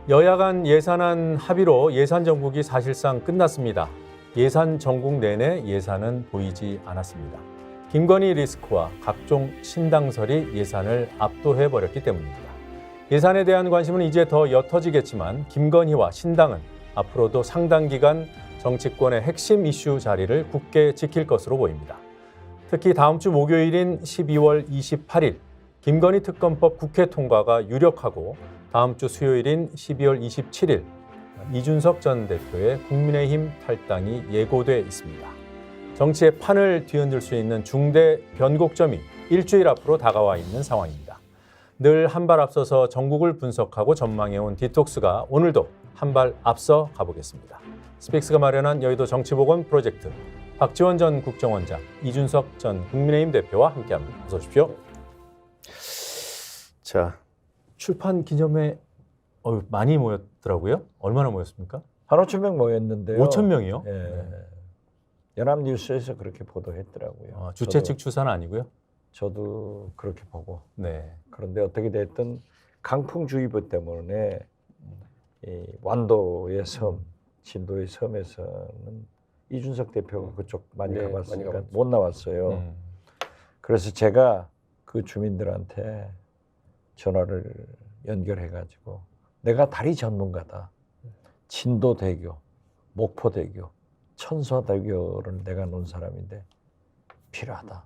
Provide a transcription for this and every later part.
여야 간 예산안 합의로 예산 정국이 사실상 끝났습니다. 예산 정국 내내 예산은 보이지 않았습니다. 김건희 리스크와 각종 신당설이 예산을 압도해버렸기 때문입니다. 예산에 대한 관심은 이제 더 옅어지겠지만 김건희와 신당은 앞으로도 상당 기간 정치권의 핵심 이슈 자리를 굳게 지킬 것으로 보입니다. 특히 다음 주 목요일인 12월 28일 김건희 특검법 국회 통과가 유력하고 다음 주 수요일인 12월 27일 이준석 전 대표의 국민의힘 탈당이 예고돼 있습니다. 정치의 판을 뒤흔들 수 있는 중대 변곡점이 일주일 앞으로 다가와 있는 상황입니다. 늘 한 발 앞서서 전국을 분석하고 전망해온 디톡스가 오늘도 한 발 앞서 가보겠습니다. 스픽스가 마련한 여의도 정치보건 프로젝트 박지원 전 국정원장, 이준석 전 국민의힘 대표와 함께합니다. 어서 오십시오. 자, 출판 기념회 많이 모였더라고요. 얼마나 모였습니까? 한 5천 명 모였는데요. 5천 명이요? 예. 네. 연합뉴스에서 그렇게 보도했더라고요. 주최 측 추사는 아니고요? 저도 그렇게 보고. 네. 그런데 어떻게 됐든 강풍주의보 때문에 이 완도의 섬, 진도의 섬에서는 이준석 대표가 그쪽 많이 가봤으니까 못 나왔어요. 그래서 제가 그 주민들한테 전화를 연결해가지고 내가 다리 전문가다. 진도대교, 목포대교, 천서대교를 내가 놓은 사람인데 필요하다.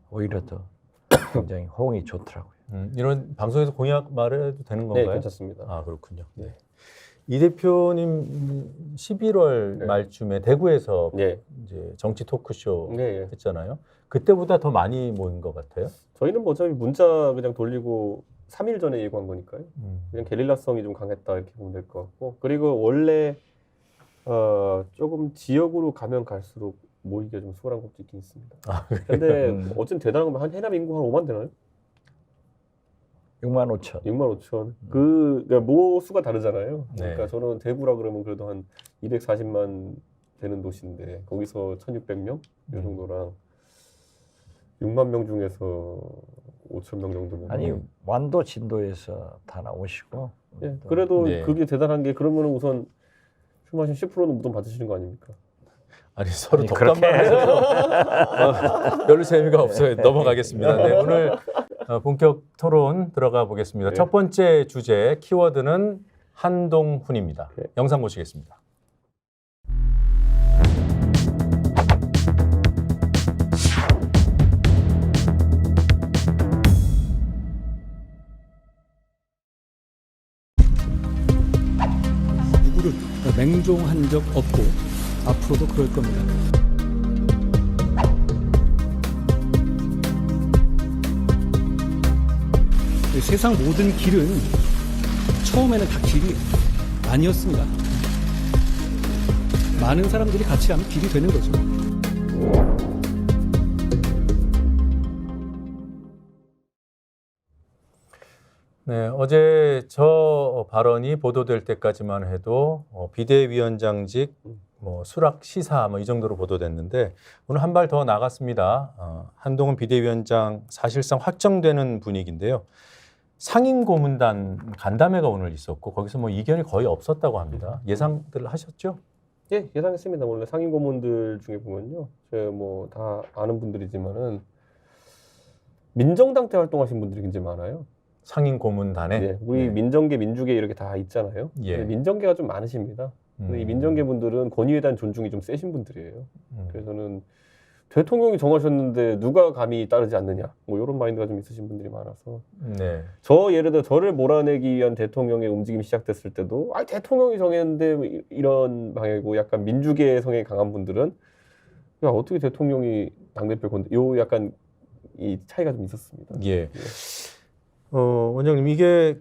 오히려 더 굉장히 호응이 좋더라고요. 이런 방송에서 공약 말해도 되는 건가요? 네, 괜찮습니다. 아, 그렇군요. 네. 이 대표님 11월 네. 말쯤에 대구에서 네. 이제 정치 토크쇼 네. 했잖아요. 그때보다 더 많이 모인 것 같아요. 저희는 뭐 어차피 문자 그냥 돌리고 3일 전에 예고한 거니까요. 그냥 게릴라성이 좀 강했다 이렇게 보면 될 것 같고, 그리고 원래 조금 지역으로 가면 갈수록 모이기가 좀 수월한 것도 있긴 있습니다. 아, 근데 어쨌든 대단한 건 한 해남 인구 한 5만 되나요? 6만 5천. 6만 5천. 그러니까 모 수가 다르잖아요. 네. 그러니까 저는 대구라 그러면 그래도 한 240만 되는 도시인데 거기서 1,600명 이 정도랑 6만 명 중에서 5천 명 정도면 아니 완도 진도에서 다 나오시고. 예, 그래도 네. 그게 대단한 게 그러면 우선 술 마신 10%는 무덤 받으시는 거 아닙니까? 아니 서로 아니, 덕담만 하셔서 별로 재미가 없어요. 넘어가겠습니다. 네, 오늘 본격 토론 들어가 보겠습니다. 네. 첫 번째 주제 키워드는 한동훈입니다. 네. 영상 보시겠습니다. 누구를 맹종한 적 없고 앞으로도 그럴 겁니다. 세상 모든 길은 처음에는 다 길이 아니었습니다. 많은 사람들이 같이 하면 길이 되는 거죠. 네, 어제 저 발언이 보도될 때까지만 해도 비대위원장직 수락 시사 이 정도로 보도됐는데 오늘 한 발 더 나갔습니다. 한동훈 비대위원장 사실상 확정되는 분위기인데요. 상임고문단 간담회가 오늘 있었고 거기서 이견이 거의 없었다고 합니다. 예상들 하셨죠? 예, 예상했습니다. 원래 상임 고문들 중에 보면요, 제가 다 아는 분들이지만은 민정당 때 활동하신 분들이 굉장히 많아요. 상임고문단에. 네, 우리 민정계, 민주계 이렇게 다 있잖아요. 예. 근데 민정계가 좀 많으십니다. 근데 이 민정계 분들은 권위에 대한 존중이 좀 세신 분들이에요. 그래서는 대통령이 정하셨는데 누가 감히 따르지 않느냐, 이런 마인드가 좀 있으신 분들이 많아서. 네. 예를 들어 저를 몰아내기 위한 대통령의 움직임이 시작됐을 때도 대통령이 정했는데 이런 방향이고, 약간 민주계 성향이 강한 분들은 야, 어떻게 대통령이 당대표 건데, 약간 이 차이가 좀 있었습니다. 예. 원장님, 이게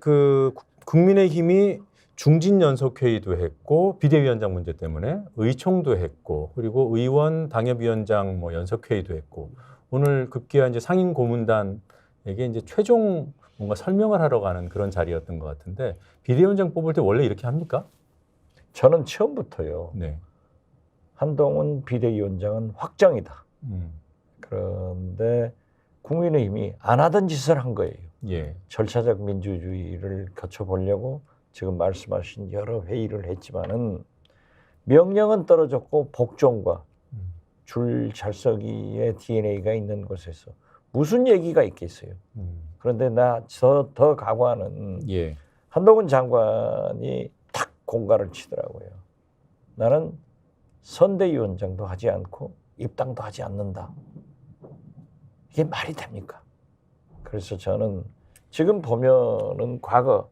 국민의힘이 중진연석회의도 했고 비대위원장 문제 때문에 의총도 했고 그리고 의원 당협위원장 연석회의도 했고 오늘 급기야 이제 상임고문단에게 이제 최종 뭔가 설명을 하러 가는 그런 자리였던 것 같은데 비대위원장 뽑을 때 원래 이렇게 합니까? 저는 처음부터요. 네. 한동훈 비대위원장은 확정이다. 그런데 국민의힘이 안 하던 짓을 한 거예요. 예. 절차적 민주주의를 거쳐보려고 지금 말씀하신 여러 회의를 했지만은 명령은 떨어졌고 복종과 줄잘서기의 DNA가 있는 곳에서 무슨 얘기가 있겠어요. 그런데 나 더 각오하는 예. 한동훈 장관이 탁 공갈을 치더라고요. 나는 선대위원장도 하지 않고 입당도 하지 않는다. 이게 말이 됩니까? 그래서 저는 지금 보면은 과거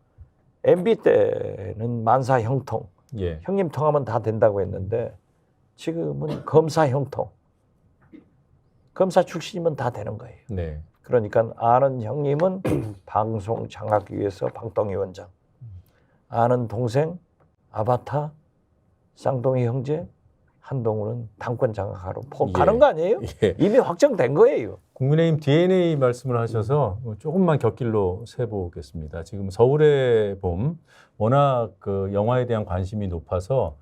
MB 때는 만사 형통, 예. 형님 통하면 다 된다고 했는데 지금은 검사 형통, 검사 출신이면 다 되는 거예요. 네. 그러니까 아는 형님은 방송 장악위에서 방통위원장, 아는 동생 아바타 쌍둥이 형제 한동훈은 당권 장악하러 예. 가는 거 아니에요? 예. 이미 확정된 거예요. 국민의힘 DNA 말씀을 하셔서 조금만 곁길로 세보겠습니다. 지금 서울의 봄, 워낙 그 영화에 대한 관심이 높아서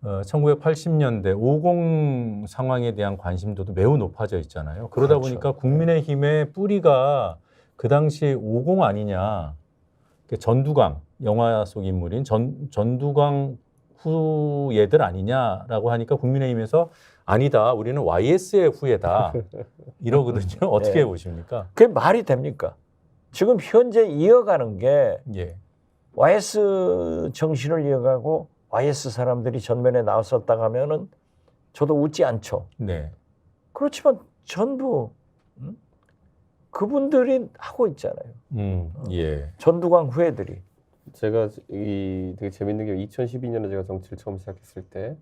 1980년대 50 상황에 대한 관심도도 매우 높아져 있잖아요. 그러다 그렇죠. 보니까 국민의힘의 뿌리가 그 당시 50 아니냐. 전두광, 영화 속 인물인 전두광 후예들 아니냐라고 하니까 국민의힘에서 아니다, 우리는 YS의 후예다 이러거든요. 어떻게 네. 보십니까? 그게 말이 됩니까? 지금 현재 이어가는 게 예, YS 정신을 이어가고 YS 사람들이 전면에 나섰다 하면은 저도 웃지 않죠. 네, 그렇지만 전부 그분들이 하고 있잖아요. 예, 전두광 후예들이. 제가 되게 재밌는 게 2012년에 제가 정치를 처음 시작했을 때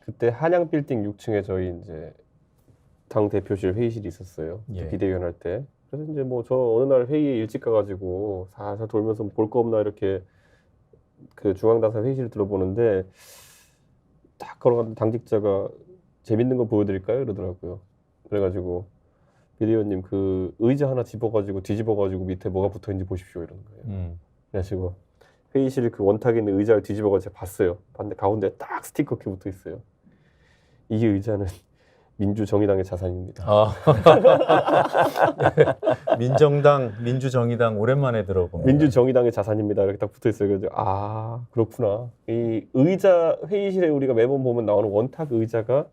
그때 한양 빌딩 6층에 저희 이제 당 대표실 회의실이 있었어요. 예. 비대위원 할 때. 그래서 이제 뭐 저 어느 날 회의에 일찍 가가지고 살살 돌면서 볼 거 없나 이렇게 그 중앙당사 회의실 들어보는데 딱 걸어가는 당직자가 재밌는 거 보여드릴까요? 이러더라고요. 그래가지고 비대위원님 그 의자 하나 집어가지고 뒤집어가지고 밑에 뭐가 붙어있는지 보십시오 이러는 거예요. 그래가지고 회의실 그 원탁에 있는 의자를 뒤집어가지고 제가 봤어요. 봤는데 가운데 딱 스티커 이렇게 붙어 있어요. 이 의자는 민주정의당의 자산입니다. 아, 민정당, 민주정의당 오랜만에 들어봅니다. 민주정의당의 자산입니다. 이렇게 딱 붙어 있어요. 그래서 아 그렇구나. 이 의자 회의실에 우리가 매번 보면 나오는 원탁 의자가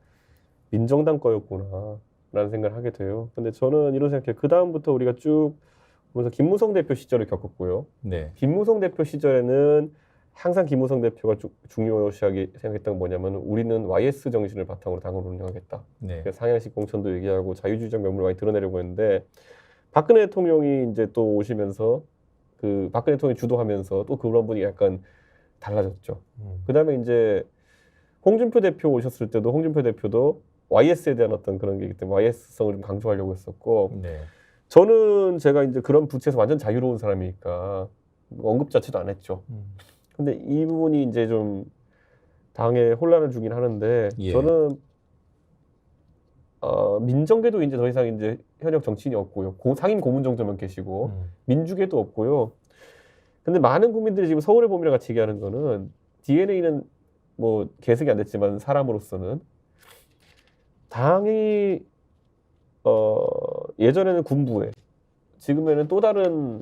민정당 거였구나 라는 생각을 하게 돼요. 근데 저는 이런 생각해요. 그 다음부터 우리가 쭉 보면서 김무성 대표 시절을 겪었고요. 네, 김무성 대표 시절에는 항상 김무성 대표가 중요시하게 생각했던 건 뭐냐면 우리는 YS 정신을 바탕으로 당을 운영하겠다. 네, 그래서 상향식 공천도 얘기하고 자유주의적 면모를 많이 드러내려고 했는데 박근혜 대통령이 이제 또 오시면서 그 박근혜 대통령이 주도하면서 또 그런 분이 약간 달라졌죠. 그다음에 이제 홍준표 대표 오셨을 때도 홍준표 대표도 YS에 대한 어떤 그런 게 있기 때문에 YS성을 좀 강조하려고 했었고 네, 저는 제가 이제 그런 부채에서 완전 자유로운 사람이니까 언급 자체도 안 했죠. 근데 이 부분이 이제 좀 당에 혼란을 주긴 하는데 예. 저는 민정계도 이제 더 이상 이제 현역 정치인이 없고요. 상임 고문 정도만 계시고 민주계도 없고요. 근데 많은 국민들이 지금 서울의 봄이랑 같이 얘기하는 거는 DNA는 뭐 계승이 안 됐지만 사람으로서는 당이 예전에는 군부에 지금에는 또 다른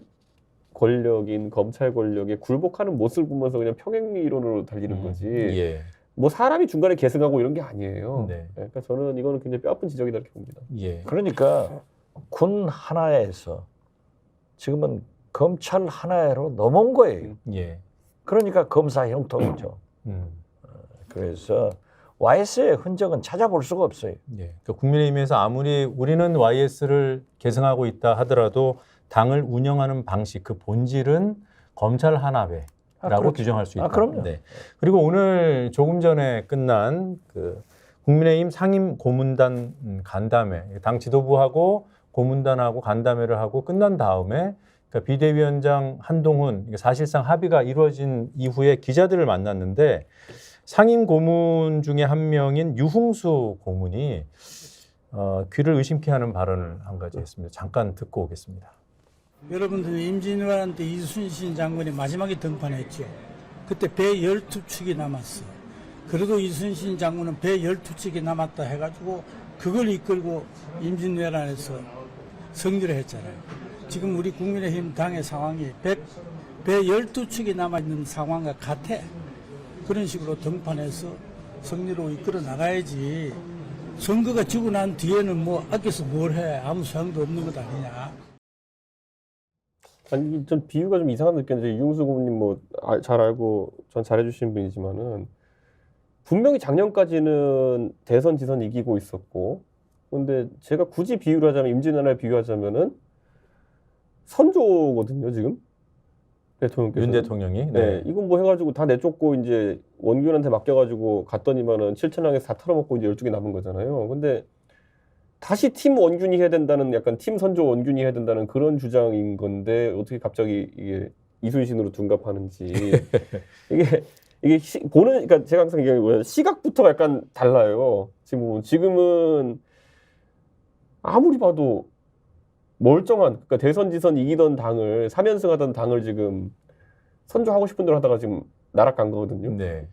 권력인 검찰 권력에 굴복하는 모습을 보면서 그냥 평행 이론으로 달리는 거지. 예, 뭐 사람이 중간에 계승하고 이런 게 아니에요. 네. 그러니까 저는 이거는 굉장히 뼈아픈 지적이다 이렇게 봅니다. 예, 그러니까 군 하나에서 지금은 검찰 하나로 넘어온 거예요. 예, 그러니까 검사 형통이죠. 그래서 YS의 흔적은 찾아볼 수가 없어요. 예. 그러니까 국민의힘에서 아무리 우리는 YS를 계승하고 있다 하더라도 당을 운영하는 방식, 그 본질은 검찰 하나회라고 그렇죠. 규정할 수 있다. 그럼요. 네. 그리고 오늘 조금 전에 끝난 그 국민의힘 상임 고문단 간담회, 당 지도부하고 고문단하고 간담회를 하고 끝난 다음에 그러니까 비대위원장 한동훈 사실상 합의가 이루어진 이후에 기자들을 만났는데 상임 고문 중에 한 명인 유흥수 고문이 귀를 의심케 하는 발언을 한 가지 했습니다. 잠깐 듣고 오겠습니다. 여러분들 임진왜란 때 이순신 장군이 마지막에 등판했죠. 그때 배 12척이 남았어. 그래도 이순신 장군은 배 12척이 남았다 해가지고 그걸 이끌고 임진왜란에서 승리를 했잖아요. 지금 우리 국민의힘 당의 상황이 배 12축이 남아있는 상황과 같아. 그런 식으로 등판해서 승리로 이끌어 나가야지. 선거가 지고 난 뒤에는 뭐 아껴서 뭘 해. 아무 소용도 없는 것 아니냐. 아니, 전 비유가 좀 이상한 느꼈는데 이용수 고문님 뭐 잘 알고 전 잘해주시는 분이지만은 분명히 작년까지는 대선 지선 이기고 있었고, 근데 제가 굳이 비유를 하자면 임진왜란을 비유하자면은 선조거든요 지금 대통령께서. 윤 대통령이. 네, 이건 뭐 해가지고 다 내쫓고 이제 원균한테 맡겨가지고 갔더니만은 7천량에서 다 털어먹고 이제 12개 남은 거잖아요. 근데 다시 팀 원균이 해야 된다는 약간 팀 선조 원균이 해야 된다는 그런 주장인 건데 어떻게 갑자기 이게 이순신으로 둔갑하는지 이게 보는, 그러니까 제가 항상 얘기하는 시각부터가 약간 달라요. 지금은 아무리 봐도 멀쩡한, 그러니까 대선 지선 이기던 당을 3연승 하던 당을 지금 선조하고 싶은 대로 하다가 지금 나락간 거거든요. 네.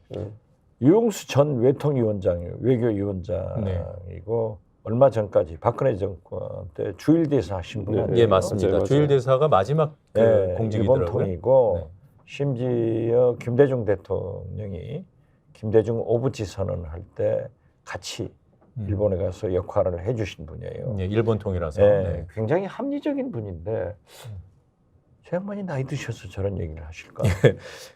유용수 전 외통위원장이에요. 외교위원장이고 얼마 전까지 박근혜 정권 때 주일대사 하신 분 아니에요? 예, 맞습니다. 맞아요. 주일대사가 마지막 그 네, 공직이더라고요. 일본통이고 네. 심지어 김대중 대통령이 김대중 오부치 선언할 때 같이 일본에 가서 역할을 해주신 분이에요. 예, 일본 통이라서. 네, 네. 굉장히 합리적인 분인데 제 양반이 나이 드셔서 저런 얘기를 하실까?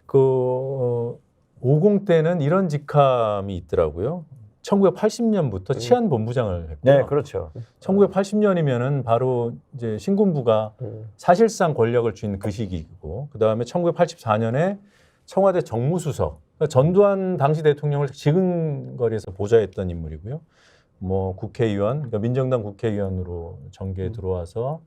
그 50 때는 이런 직함이 있더라고요. 1980년부터 치안본부장을 했고요. 네, 그렇죠. 1980년이면은 바로 이제 신군부가 사실상 권력을 쥔 그 시기이고, 그 다음에 1984년에 청와대 정무수석, 그러니까 전두환 당시 대통령을 지근거리에서 보좌했던 인물이고요. 뭐 국회의원, 그러니까 민정당 국회의원으로 정계에 들어와서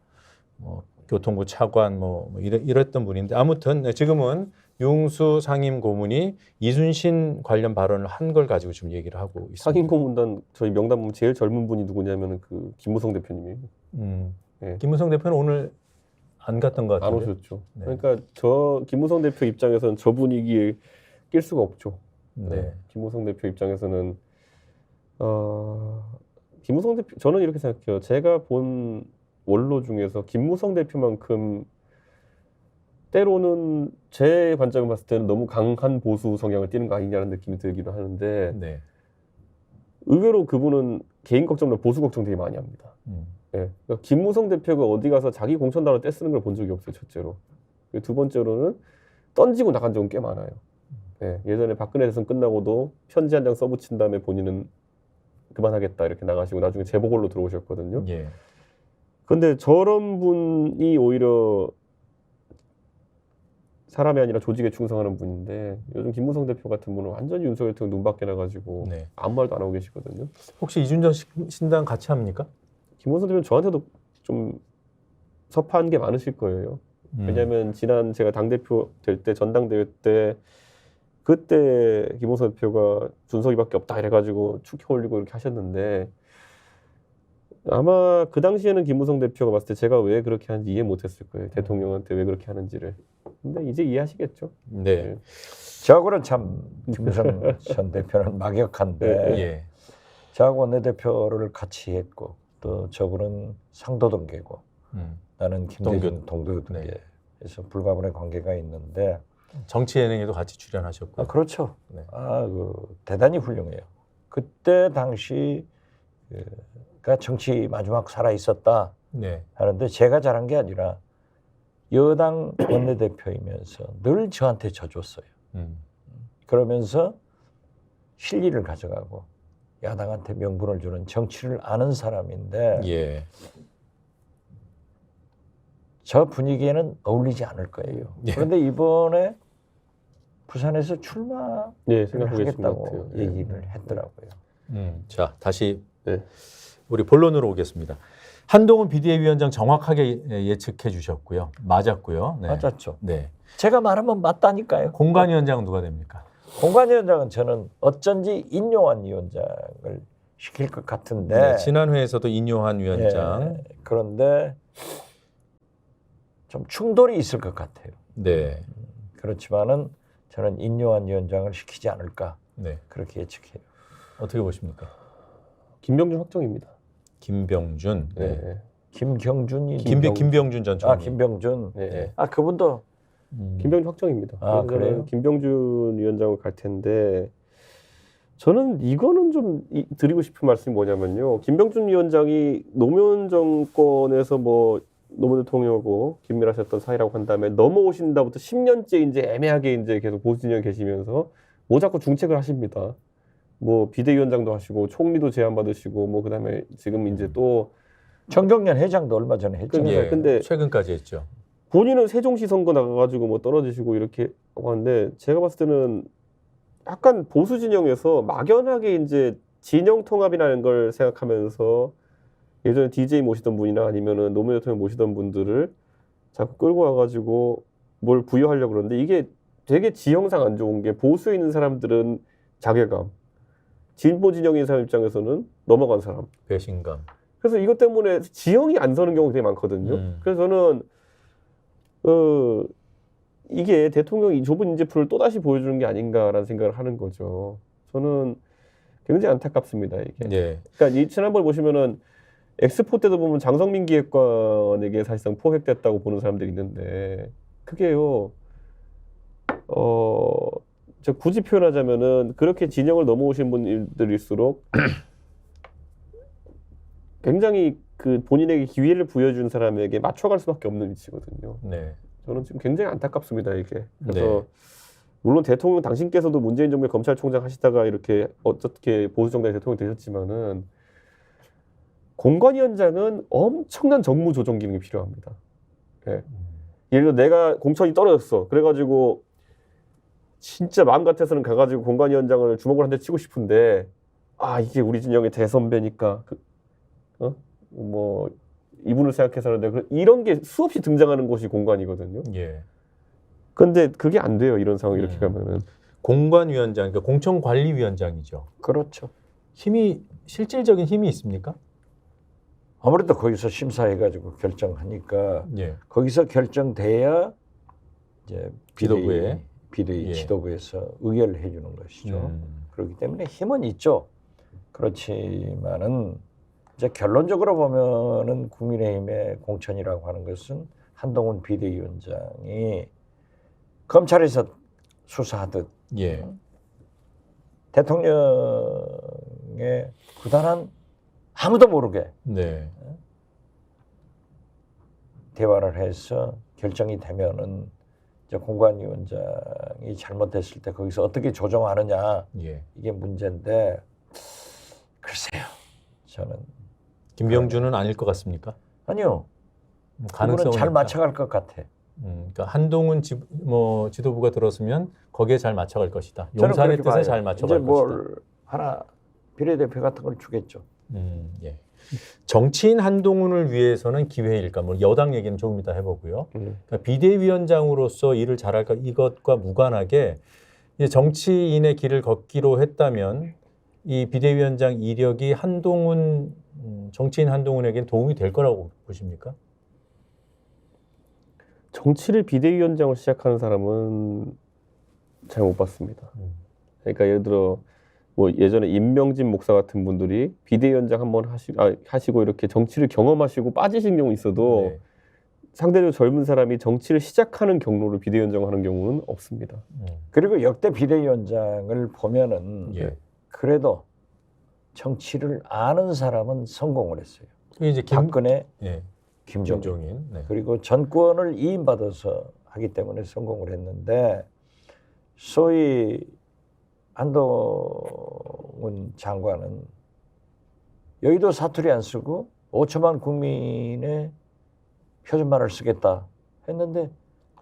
뭐 교통부 차관 이랬던 분인데, 아무튼 지금은 유흥수 상임 고문이 이순신 관련 발언을 한 걸 가지고 지금 얘기를 하고 있습니다. 상임 고문단 저희 명단 보면 제일 젊은 분이 누구냐면은 그 김무성 대표님이에요. 네. 김무성 대표는 오늘 안 갔던 것 안 같은데. 오셨죠. 네. 그러니까 저 김무성 대표 입장에서는 저 분위기에 낄 수가 없죠. 네. 김무성 대표 입장에서는 김무성 대표, 저는 이렇게 생각해요. 제가 본 원로 중에서 김무성 대표만큼 때로는 제 관점을 봤을 때는 너무 강한 보수 성향을 띠는 거 아니냐는 느낌이 들기도 하는데, 네. 의외로 그분은 개인 걱정보다 보수 걱정 되게 많이 합니다. 예. 그러니까 김무성 대표가 어디 가서 자기 공천단을 떼쓰는 걸 본 적이 없어요, 첫째로. 두 번째로는 던지고 나간 적은 꽤 많아요. 예. 예전에 박근혜 대선 끝나고도 편지 한 장 써붙인 다음에 본인은 그만하겠다 이렇게 나가시고 나중에 재보궐로 들어오셨거든요. 예. 근데 저런 분이 오히려 사람이 아니라 조직에 충성하는 분인데, 요즘 김무성 대표 같은 분은 완전히 윤석열 대통령 눈밖에 나가지고 네. 아무 말도 안 하고 계시거든요. 혹시 이준전 신당 같이 합니까? 김무성 대표는 저한테도 좀 섭한 게 많으실 거예요. 왜냐하면 지난 제가 당대표 될 때, 전당대회 때 그때 김무성 대표가 준석이밖에 없다 이래가지고 축혀 올리고 이렇게 하셨는데, 아마 그 당시에는 김무성 대표가 봤을 때 제가 왜 그렇게 하는지 이해 못했을 거예요. 대통령한테 왜 그렇게 하는지를. 근데 이제 이해하시겠죠. 네. 저하고는 참 김무성 전 대표는 막역한데 예. 저하고 원내대표를 같이 했고 또 저분은 상도동계고 나는 김대중 동교동계. 그래서 불가분의 관계가 있는데 정치 예능에도 같이 출연하셨고. 그렇죠. 네. 대단히 훌륭해요. 그때 당시 가 정치 마지막 살아 있었다 네. 하는데 제가 잘한 게 아니라 여당 원내대표이면서 늘 저한테 져줬어요. 그러면서 실리를 가져가고 야당한테 명분을 주는 정치를 아는 사람인데 예. 저 분위기에는 어울리지 않을 거예요. 예. 그런데 이번에 부산에서 출마를 네, 생각하고 계신 것 하겠다고 같아요. 얘기를 했더라고요. 자, 다시 네. 우리 본론으로 오겠습니다. 한동훈 비대위원장 정확하게 예측해 주셨고요. 맞았고요. 네. 맞았죠. 네. 제가 말하면 맞다니까요. 공관위원장 누가 됩니까? 공관위원장은 저는 어쩐지 인요한 위원장을 시킬 것 같은데 네, 지난 회에서도 인요한 위원장. 예, 그런데 좀 충돌이 있을 것 같아요. 네. 그렇지만은 저는 인요한 위원장을 시키지 않을까 네. 그렇게 예측해요. 어떻게 보십니까? 김병준 확정입니다. 김병준. 네. 네. 김경준이 김병준 전 총리. 김병준. 네. 그분도 김병준 확정입니다. 아, 그래서 그래요? 저는 김병준 위원장을 갈 텐데 저는 이거는 좀 드리고 싶은 말씀이 뭐냐면요. 김병준 위원장이 노무현 정권에서 뭐 노무현 대통령하고 긴밀하셨던 사이라고 한다음에 넘어오신다부터 10년째 이제 애매하게 이제 계속 보수 진영에 계시면서 뭐 자꾸 중책을 하십니다. 뭐 비대위원장도 하시고 총리도 제안 받으시고 뭐 그다음에 지금 이제 또 정경련 회장도 얼마 전에 했죠. 그러니까 예, 근데 최근까지 했죠. 본인은 세종시 선거 나가가지고 뭐 떨어지시고 이렇게 하고 하는데 제가 봤을 때는 약간 보수 진영에서 막연하게 이제 진영 통합이라는 걸 생각하면서 예전에 DJ 모시던 분이나 아니면은 노무현 대통령 모시던 분들을 자꾸 끌고 와가지고 뭘 부여하려고 그러는데 이게 되게 지형상 안 좋은 게 보수에 있는 사람들은 자괴감, 진보 진영에 있는 사람 입장에서는 넘어간 사람. 배신감. 그래서 이것 때문에 지형이 안 서는 경우가 되게 많거든요. 그래서 저는 이게 대통령이 좁은 인재풀을 또다시 보여주는 게 아닌가라는 생각을 하는 거죠. 저는 굉장히 안타깝습니다, 이게. 예. 그러니까 이 지난번에 보시면은 엑스포 때도 보면 장성민 기획관에게 사실상 포획됐다고 보는 사람들이 있는데 그게요. 저 굳이 표현하자면은 그렇게 진영을 넘어오신 분들일수록 굉장히 그 본인에게 기회를 부여준 사람에게 맞춰갈 수밖에 없는 위치거든요. 네. 저는 지금 굉장히 안타깝습니다, 이게. 그래서 네. 물론 대통령 당신께서도 문재인 정부의 검찰총장 하시다가 이렇게 어떻게 보수 정당의 대통령이 되셨지만은 공관위원장은 엄청난 정무 조정 기능이 필요합니다. 예. 예를 들어 내가 공천이 떨어졌어. 그래가지고 진짜 마음 같아서는 가가지고 공관위원장을 주먹을 한 대 치고 싶은데 아 이게 우리 진영의 대선배니까 뭐 이분을 생각해서 하는데 이런 게 수없이 등장하는 곳이 공관이거든요. 예. 근데 그게 안 돼요. 이런 상황 이렇게 가면은. 공관위원장, 그러니까 공천관리위원장이죠. 그렇죠. 실질적인 힘이 있습니까? 아무래도 거기서 심사해가지고 결정하니까 예. 거기서 결정돼야 이제 지도부에. 비대위 예. 지도부에서 의결을 해주는 것이죠. 그렇기 때문에 힘은 있죠. 그렇지만은 이제 결론적으로 보면은 국민의힘의 공천이라고 하는 것은 한동훈 비대위원장이 검찰에서 수사하듯 예. 대통령의 부단한 아무도 모르게 네. 대화를 해서 결정이 되면은 이제 공관위원장이 잘못됐을 때 거기서 어떻게 조정하느냐 예. 이게 문제인데 글쎄요. 저는 김병준은 아닐 것 같습니까? 아니요. 가능성은 그분은 잘 있다. 맞춰갈 것 같아. 그러니까 한동훈 지도부가 들어서면 거기에 잘 맞춰갈 것이다. 저는 용산의 그렇게 뜻에 봐요. 잘 맞춰갈 이제 것이다. 뭘 하나 비례대표 같은 걸 주겠죠. 예. 정치인 한동훈을 위해서는 기회일까? 뭐 여당 얘기는 조금 이따 해보고요. 그러니까 비대위원장으로서 일을 잘할까? 이것과 무관하게 이제 정치인의 길을 걷기로 했다면 이 비대위원장 이력이 정치인 한동훈에게는 도움이 될 거라고 보십니까? 정치를 비대위원장으로 시작하는 사람은 잘 못 봤습니다. 그러니까 예를 들어 뭐 예전에 임명진 목사 같은 분들이 비대위원장 한번 하시고 이렇게 정치를 경험하시고 빠지신 경우 있어도 네. 상대적으로 젊은 사람이 정치를 시작하는 경로를 비대위원장 하는 경우는 없습니다. 그리고 역대 비대위원장을 보면은 예. 그래도 정치를 아는 사람은 성공을 했어요. 이제 박근혜, 예. 김종인. 김종인. 네. 그리고 전권을 이임받아서 하기 때문에 성공을 했는데 소위 한동훈 장관은 여의도 사투리 안 쓰고 5천만 국민의 표준말을 쓰겠다 했는데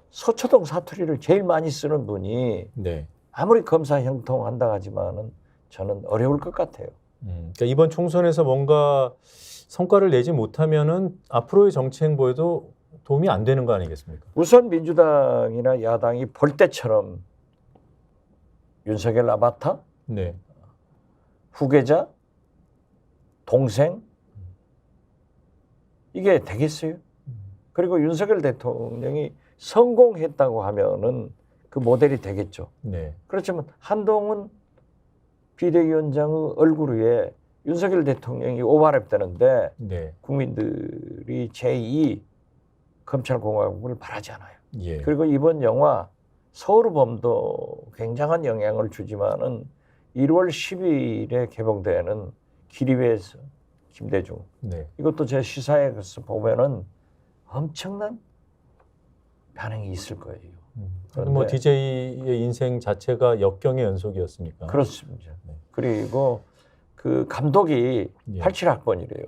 서초동 사투리를 제일 많이 쓰는 분이 네. 아무리 검사 형통한다 하지만은 저는 어려울 것 같아요. 그러니까 이번 총선에서 뭔가 성과를 내지 못하면은 앞으로의 정치 행보에도 도움이 안 되는 거 아니겠습니까? 우선 민주당이나 야당이 볼 때처럼 윤석열 아바타, 네. 후계자, 동생 이게 되겠어요? 그리고 윤석열 대통령이 성공했다고 하면은 그 모델이 되겠죠. 네. 그렇지만 한동훈 비대위원장의 얼굴 위에 윤석열 대통령이 오버랩되는데 네. 국민들이 제2 검찰공화국을 바라지 않아요. 예. 그리고 이번 영화 서울범도 굉장한 영향을 주지만은 1월 10일에 개봉되는 기리회에서 김대중 네. 이것도 제 시사에서 보면은 엄청난 반응이 있을 거예요. 뭐 그런데 DJ의 인생 자체가 역경의 연속이었으니까. 그렇습니다. 네. 그리고 그 감독이 예. 87학번이래요.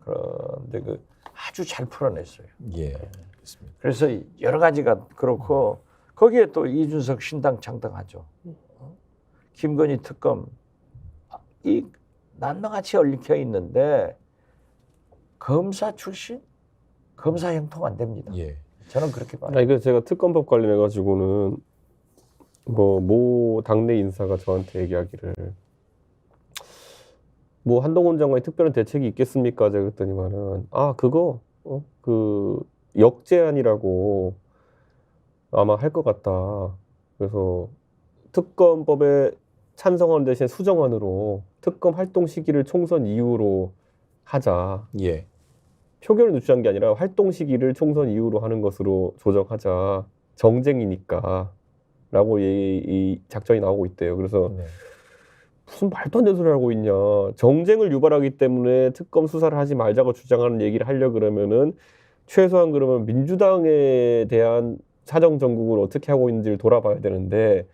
그런데 그 아주 잘 풀어냈어요. 예. 알겠습니다. 그래서 여러 가지가 그렇고 거기에 또 이준석 신당 창당하죠. 김건희 특검 이 난방같이 얽혀 있는데 검사 출신 검사 형통 안 됩니다. 예. 저는 그렇게 봐요. 이거 제가 특검법 관련해 가지고는 모 당내 인사가 저한테 얘기하기를 뭐 한동훈 장관이 특별한 대책이 있겠습니까? 제가 그랬더니만은 그거 그 역제안이라고 아마 할 것 같다. 그래서 특검법에 찬성하는 대신 수정안으로 특검 활동 시기를 총선 이후로 하자. 예. 표결을 늦추는 게 아니라 활동 시기를 총선 이후로 하는 것으로 조정하자. 정쟁이니까 라고 이 작전이 나오고 있대요. 그래서 네. 무슨 말도 안 되는 소리를 하고 있냐. 정쟁을 유발하기 때문에 특검 수사를 하지 말자고 주장하는 얘기를 하려고 그러면은 최소한 그러면 민주당에 대한 사정정국을 어떻게 하고 있는지를 돌아봐야 되는데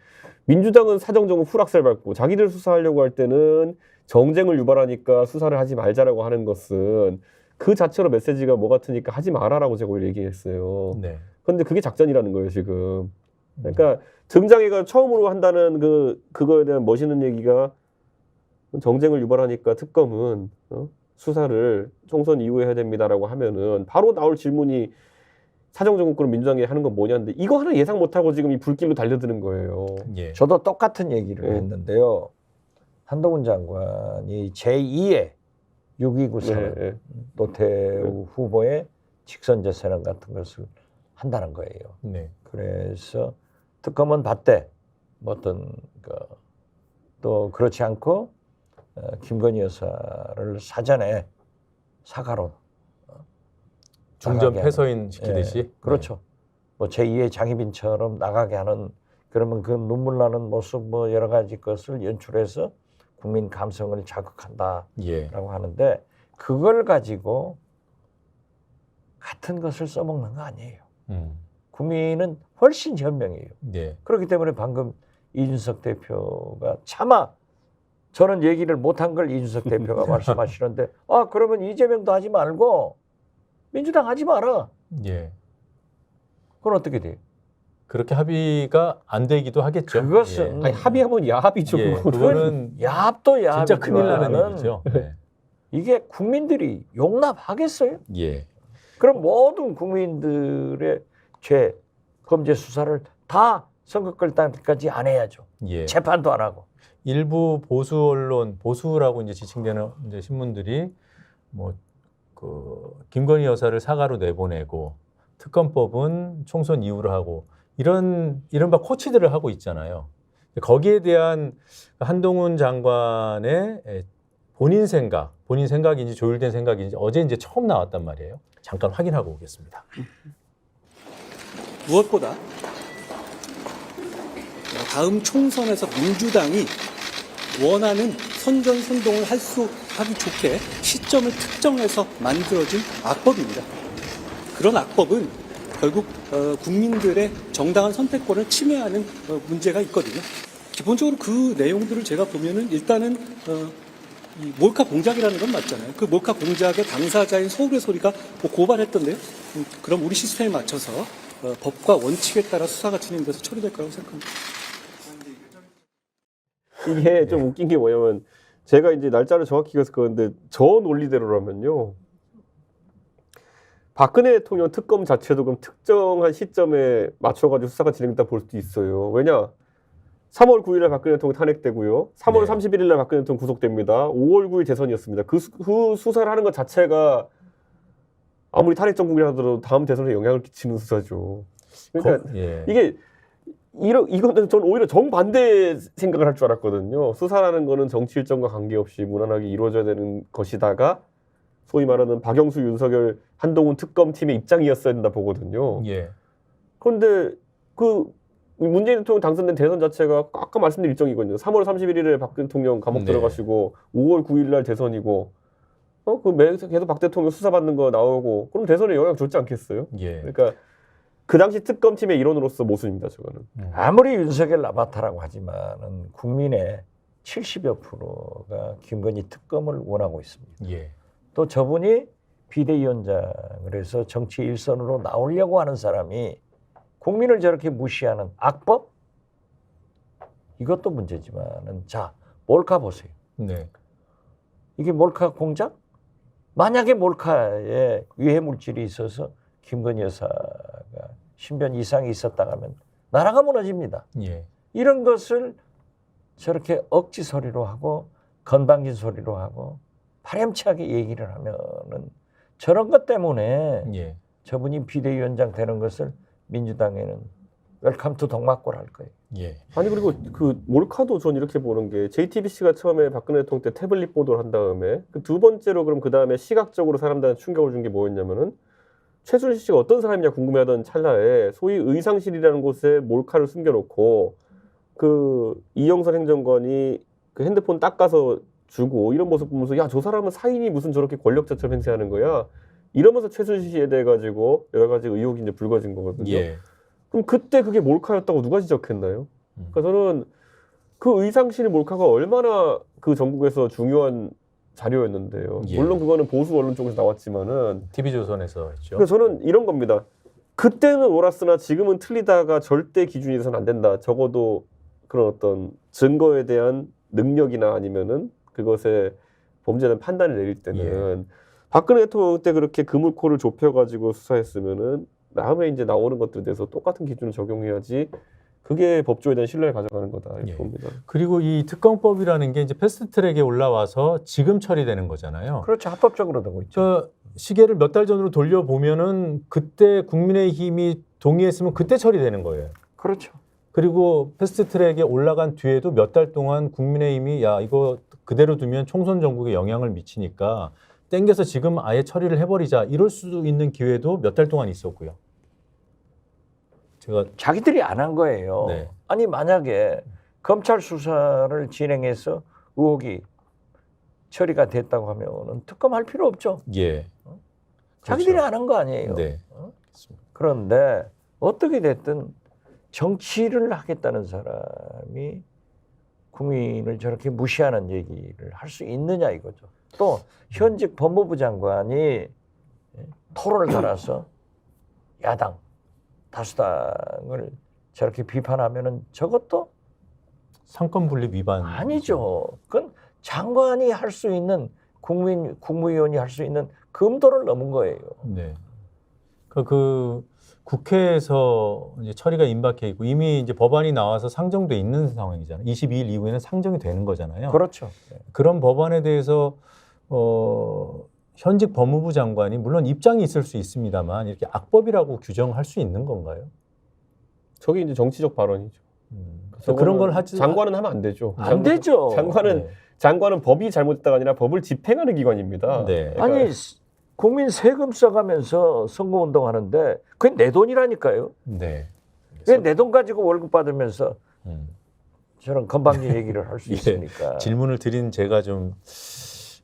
민주당은 사정정국 풀악셀 밟고 자기들 수사하려고 할 때는 정쟁을 유발하니까 수사를 하지 말자라고 하는 것은 그 자체로 메시지가 뭐 같으니까 하지 마라라고 제가 얘기했어요. 네. 그런데 그게 작전이라는 거예요, 지금. 그러니까 등장회가 처음으로 한다는 그거에 대한 멋있는 얘기가 정쟁을 유발하니까 특검은 수사를 총선 이후에 해야 됩니다라고 하면은 바로 나올 질문이 사정정국으로 민주당이 하는 건 뭐냐는데 이거 하나 예상 못하고 지금 이 불길로 달려드는 거예요. 예. 저도 똑같은 얘기를 네. 했는데요. 한동훈 장관이 제2의 6.29 선언, 네, 네. 노태우 후보의 직선제선언 같은 것을 한다는 거예요. 네. 그래서 특검은 받되 뭐 어떤 또 그렇지 않고 김건희 여사를 사전에 사과로 중전 나가게 패소인 시키듯이. 예, 그렇죠. 뭐 제2의 장희빈처럼 나가게 하는 그러면 그 눈물 나는 모습 뭐 여러 가지 것을 연출해서 국민 감성을 자극한다라고 예. 하는데 그걸 가지고 같은 것을 써먹는 거 아니에요. 국민은 훨씬 현명해요. 예. 그렇기 때문에 방금 이준석 대표가 차마 저는 얘기를 못한 걸 이준석 대표가 말씀하시는데 그러면 이재명도 하지 말고 민주당 하지 마라. 예. 그건 어떻게 돼요? 그렇게 합의가 안 되기도 하겠죠. 그것은 아니, 합의하면 야합이죠. 예. 그거는. 그거는 야합도 야합. 진짜 큰일 나는 얘기죠. 네. 이게 국민들이 용납하겠어요? 예. 그럼 모든 국민들의 죄, 범죄 수사를 다 선거끌 때까지 안 해야죠. 예. 재판도 안 하고. 일부 보수 언론, 보수라고 이제 지칭되는 이제 신문들이 뭐 김건희 여사를 사과로 내보내고 특검법은 총선 이후로 하고 이른바 코치들을 하고 있잖아요. 거기에 대한 한동훈 장관의 본인 생각인지 조율된 생각인지 어제 이제 처음 나왔단 말이에요. 잠깐 확인하고 오겠습니다. 무엇보다 다음 총선에서 민주당이 원하는 선전선동을 하기 좋게 시점을 특정해서 만들어진 악법입니다. 그런 악법은 결국 국민들의 정당한 선택권을 침해하는 문제가 있거든요. 기본적으로 그 내용들을 제가 보면은 일단은 이 몰카 공작이라는 건 맞잖아요. 그 몰카 공작의 당사자인 서울의 소리가 뭐 고발했던데요. 그럼 우리 시스템에 맞춰서 법과 원칙에 따라 수사가 진행돼서 처리될 거라고 생각합니다. 이게 좀 웃긴 게 뭐냐면 제가 이제 날짜를 정확히 기억해서 그런데 저 논리대로라면요. 박근혜 대통령 특검 자체도 그럼 특정한 시점에 맞춰가지고 수사가 진행됐다 볼 수도 있어요. 왜냐? 3월 9일에 박근혜 대통령 탄핵되고요. 3월 네. 31일에 박근혜 대통령 구속됩니다. 5월 9일 대선이었습니다. 그 수사를 하는 것 자체가 아무리 탄핵 정국이라 하더라도 다음 대선에 영향을 끼치는 수사죠. 그러니까 예. 이거는 저는 오히려 정반대 생각을 할 줄 알았거든요. 수사라는 거는 정치 일정과 관계없이 무난하게 이루어져야 되는 것이다가 소위 말하는 박영수, 윤석열, 한동훈 특검팀의 입장이었어야 된다 보거든요. 예. 그런데 그 문재인 대통령 당선된 대선 자체가 아까 말씀드린 일정이거든요. 3월 31일에 박 대통령 감옥 네. 들어가시고 5월 9일 날 대선이고 계속 박 대통령 수사받는 거 나오고 그럼 대선에 영향 줬지 않겠어요? 예. 그러니까 그 당시 특검팀의 일원으로서 모순입니다. 저거는. 아무리 윤석열 아바타라고 하지만은 국민의 70여 프로가 김건희 특검을 원하고 있습니다. 예. 또 저분이 비대위원장을 해서 정치 일선으로 나오려고 하는 사람이 국민을 저렇게 무시하는 악법? 이것도 문제지만은 자, 몰카 보세요. 네. 이게 몰카 공작? 만약에 몰카에 유해 물질이 있어서 김건희 여사가 신변 이상이 있었다 하면 나라가 무너집니다. 예. 이런 것을 저렇게 억지 소리로 하고 건방진 소리로 하고 파렴치하게 얘기를 하면은 저런 것 때문에 예. 저분이 비대위원장 되는 것을 민주당에는 웰컴 투 동막골 할 거예요. 예. 아니 그리고 그 몰카도 전 이렇게 보는 게 JTBC가 처음에 박근혜 대통령 때 태블릿 보도를 한 다음에 그 두 번째로 그럼 그 다음에 시각적으로 사람들한테 충격을 준 게 뭐였냐면은 최순실 씨가 어떤 사람이냐 궁금해하던 찰나에 소위 의상실이라는 곳에 몰카를 숨겨놓고 그 이영선 행정관이 그 핸드폰 닦아서 주고 이런 모습 보면서 야, 저 사람은 사인이 무슨 저렇게 권력자처럼 행세하는 거야 이러면서 최순실 씨에 대해 가지고 여러 가지 의혹이 이제 불거진 거거든요. 예. 그럼 그때 그게 몰카였다고 누가 지적했나요? 그러니까 저는 그 의상실 몰카가 얼마나 그 전국에서 중요한 자료였는데요. 예. 물론 그거는 보수 언론 쪽에서 나왔지만은 TV조선에서 했죠. 그래서 저는 이런 겁니다. 그때는 옳았으나 지금은 틀리다가 절대 기준이 돼서는 안 된다. 적어도 그런 어떤 증거에 대한 능력이나 아니면은 그것에 범죄는 판단을 내릴 때는 박근혜 대통령 때 그렇게 그물코를 좁혀가지고 수사했으면은 다음에 이제 나오는 것들에 대해서 똑같은 기준을 적용해야지 그게 법조에 대한 신뢰를 가져가는 거다 이렇게 예. 봅니다. 그리고 이 특검법이라는 게 이제 패스트트랙에 올라와서 지금 처리되는 거잖아요. 그렇죠. 합법적으로 되고 있죠. 저 시계를 몇 달 전으로 돌려보면은 그때 국민의힘이 동의했으면 그때 처리되는 거예요. 그렇죠. 그리고 패스트트랙에 올라간 뒤에도 몇 달 동안 국민의힘이 야 이거 그대로 두면 총선 정국에 영향을 미치니까 땡겨서 지금 아예 처리를 해버리자 이럴 수도 있는 기회도 몇 달 동안 있었고요. 제가 자기들이 안 한 거예요. 네. 아니 만약에 검찰 수사를 진행해서 의혹이 처리가 됐다고 하면은 특검할 필요 없죠. 예. 자기들이 안 한 거 아니에요. 네. 그런데 어떻게 됐든 정치를 하겠다는 사람이 국민을 저렇게 무시하는 얘기를 할 수 있느냐 이거죠. 또 현직 법무부 장관이 토론을 달아서 야당 다수당을 저렇게 비판하면은 저것도 상권 분립 위반 아니죠. 그건 장관이 할 수 있는 국무위원이 할 수 있는 금도를 넘은 거예요. 네. 그 국회에서 이제 처리가 임박해 있고 이미 이제 법안이 나와서 상정돼 있는 상황이잖아요. 22일 이후에는 상정이 되는 거잖아요. 그렇죠. 그런 법안에 대해서 현직 법무부 장관이 물론 입장이 있을 수 있습니다만 이렇게 악법이라고 규정할 수 있는 건가요? 저게 이제 정치적 발언이죠. 그런 걸 하지 장관은 하면 안 되죠. 안 되죠. 장관은 법이 잘못됐다가 아니라 법을 집행하는 기관입니다. 네. 그러니까 아니 국민 세금 써가면서 선거운동하는데 그게 내 돈이라니까요. 네. 왜 내 돈 가지고 월급 받으면서 저런 건방진 얘기를 할 수 예. 있습니까? 질문을 드린 제가 좀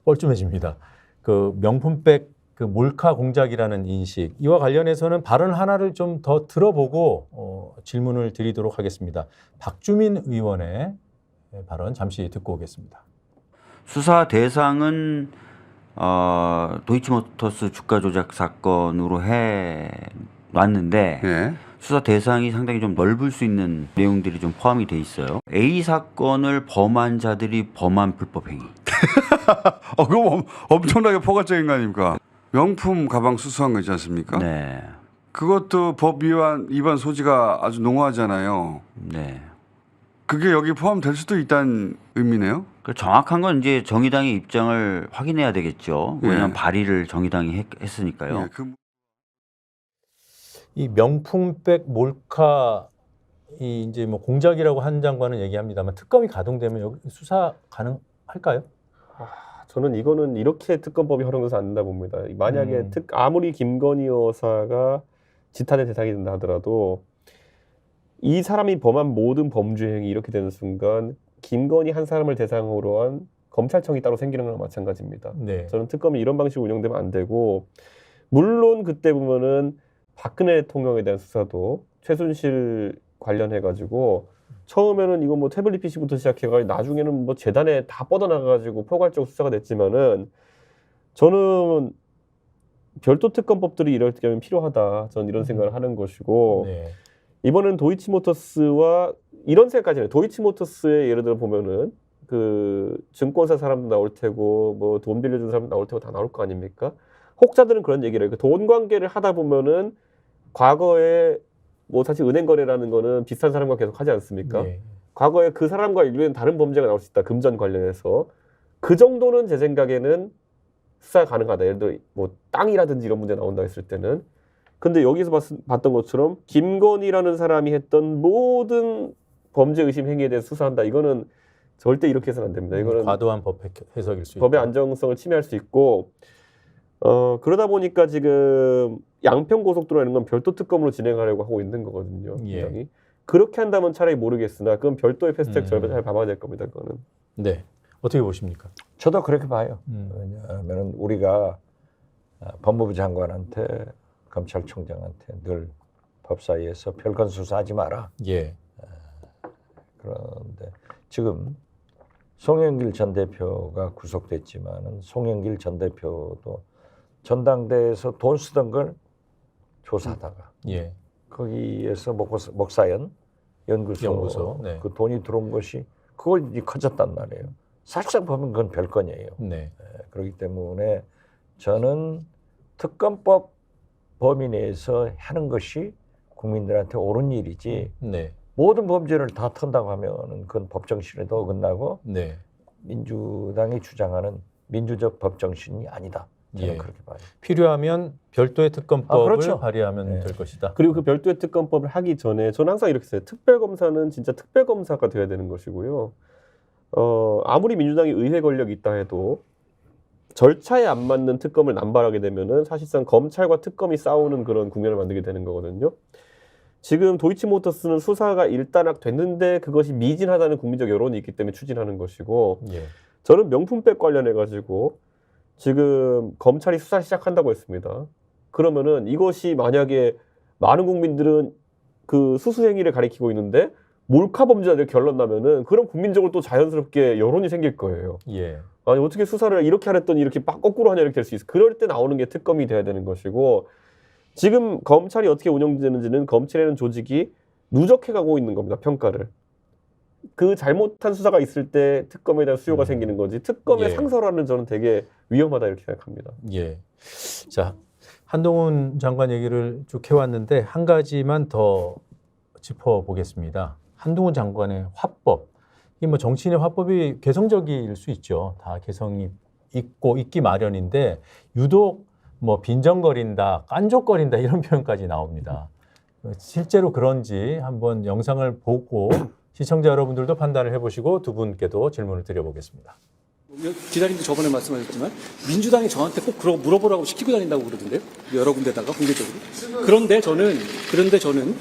뻘쭘해집니다. 그 명품백 그 몰카 공작이라는 인식 이와 관련해서는 발언 하나를 좀 더 들어보고 질문을 드리도록 하겠습니다. 박주민 의원의 발언 잠시 듣고 오겠습니다. 수사 대상은 도이치모터스 주가 조작 사건으로 해 놨는데 예. 수사 대상이 상당히 좀 넓을 수 있는 내용들이 좀 포함이 돼 있어요. A 사건을 범한 자들이 범한 불법 행위. 그거 엄청나게 포괄적인 거 아닙니까? 명품 가방 수수한 거 있지 않습니까? 네, 그것도 법 위반 소지가 아주 농후하잖아요. 네. 그게 여기 포함될 수도 있다는 의미네요. 그 정확한 건 이제 정의당의 입장을 확인해야 되겠죠. 왜냐하면 예. 발의를 정의당이 했으니까요. 예, 이 명품백 몰카 이 이제 뭐 공작이라고 한 장관은 얘기합니다만 특검이 가동되면 여기 수사 가능할까요? 저는 이거는 이렇게 특검법이 활용돼서 안 된다 봅니다. 만약에 아무리 김건희 여사가 지탄의 대상이 된다 하더라도 이 사람이 범한 모든 범죄 행위 이렇게 되는 순간 김건희 한 사람을 대상으로 한 검찰청이 따로 생기는 거랑 마찬가지입니다. 네. 저는 특검이 이런 방식으로 운영되면 안 되고 물론 그때 보면은 박근혜 대통령에 대한 수사도 최순실 관련해 가지고 처음에는 이거 뭐 태블릿 PC부터 시작해가지고 나중에는 뭐 재단에 다 뻗어나가가지고 포괄적 수사가 됐지만은 저는 별도 특검법들이 이럴 때면 필요하다. 저는 이런 생각을 하는 것이고 네. 이번엔 도이치모터스와 이런 생각까지 해요. 도이치모터스의 예를 들어 보면은 그 증권사 사람도 나올 테고 뭐 돈 빌려준 사람도 나올 테고 다 나올 거 아닙니까? 혹자들은 그런 얘기를 해요. 돈 관계를 하다 보면은 과거에 뭐 사실 은행 거래라는 거는 비슷한 사람과 계속 하지 않습니까? 네. 과거에 그 사람과 인류엔 다른 범죄가 나올 수 있다. 금전 관련해서 그 정도는 제 생각에는 수사 가능하다. 예를 들어 뭐 땅이라든지 이런 문제 나온다 했을 때는. 근데 여기서 봤던 것처럼 김건희라는 사람이 했던 모든 범죄 의심 행위에 대해서 수사한다. 이거는 절대 이렇게 해서는 안 됩니다. 이거는 과도한 법 해석일 수 법의 있다. 안정성을 침해할 수 있고 그러다 보니까 지금 양평고속도로 이런 건 별도 특검으로 진행하려고 하고 있는 거거든요. 예. 굉장히. 그렇게 한다면 차라리 모르겠으나 그건 별도의 패스트트랙 잘 밟아야 될 겁니다. 그거는. 네. 어떻게 보십니까? 저도 그렇게 봐요. 왜냐하면 우리가 법무부 장관한테 검찰총장한테 늘 법사위에서 별건 수사하지 마라. 예. 그런데 지금 송영길 전 대표가 구속됐지만은 송영길 전 대표도 전당대에서 돈 쓰던 걸 조사하다가 예. 거기에서 목사연 연구소 네. 그 돈이 들어온 것이 그걸 이제 커졌단 말이에요. 사실상 보면 그건 별건이에요. 네. 그렇기 때문에 저는 특검법 범위 내에서 하는 것이 국민들한테 옳은 일이지 네. 모든 범죄를 다 턴다고 하면은 그건 법정신에도 어긋나고 네. 민주당이 주장하는 민주적 법정신이 아니다. 저는 예. 그렇게 봐요. 필요하면 별도의 특검법을 그렇죠. 발의하면 네. 될 것이다. 그리고 그 별도의 특검법을 하기 전에 저는 항상 이렇게 써요. 특별검사는 진짜 특별검사가 돼야 되는 것이고요. 아무리 민주당이 의회 권력이 있다 해도 절차에 안 맞는 특검을 남발하게 되면은 사실상 검찰과 특검이 싸우는 그런 국면을 만들게 되는 거거든요. 지금 도이치모터스는 수사가 일단락 됐는데 그것이 미진하다는 국민적 여론이 있기 때문에 추진하는 것이고 예. 저는 명품백 관련해 가지고 지금 검찰이 수사 시작한다고 했습니다. 그러면은 이것이 만약에 많은 국민들은 그 수수 행위를 가리키고 있는데 몰카 범죄자들 결론 나면은 그럼 국민적으로 또 자연스럽게 여론이 생길 거예요. 예. 아니 어떻게 수사를 이렇게 하랬더니 이렇게 막 거꾸로 하냐 이렇게 될 수 있어. 그럴 때 나오는 게 특검이 돼야 되는 것이고 지금 검찰이 어떻게 운영되는지는 검찰이라는 조직이 누적해 가고 있는 겁니다. 평가를. 그 잘못한 수사가 있을 때 특검에 대한 수요가 생기는 거지 특검의 예. 상설화는 저는 되게 위험하다 이렇게 생각합니다. 예. 자, 한동훈 장관 얘기를 쭉 해왔는데 한 가지만 더 짚어보겠습니다. 한동훈 장관의 화법. 이 뭐 정치인의 화법이 개성적일 수 있죠. 다 개성이 있고 있기 마련인데 유독 뭐 빈정거린다, 깐족거린다 이런 표현까지 나옵니다. 실제로 그런지 한번 영상을 보고 시청자 여러분들도 판단을 해보시고 두 분께도 질문을 드려보겠습니다. 기자님도 저번에 말씀하셨지만 민주당이 저한테 꼭 그러고 물어보라고 시키고 다닌다고 그러던데요. 여러 군데다가 공개적으로. 그런데 저는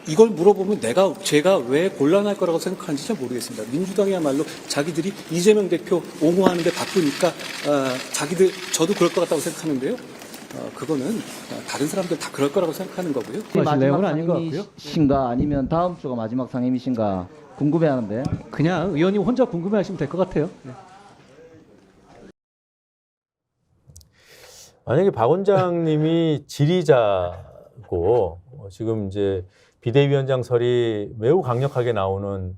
이걸 물어보면 제가 왜 곤란할 거라고 생각하는지 잘 모르겠습니다. 민주당이야말로 자기들이 이재명 대표 옹호하는데 바쁘니까 저도 그럴 것 같다고 생각하는데요. 그거는 다른 사람들 다 그럴 거라고 생각하는 거고요. 마지막 상임이신가 아니면 다음 주가 마지막 상임이신가 궁금해하는데. 그냥 의원님 혼자 궁금해하시면 될 것 같아요. 네. 만약에 박 원장님이 지리자고 지금 이제 비대위원장설이 매우 강력하게 나오는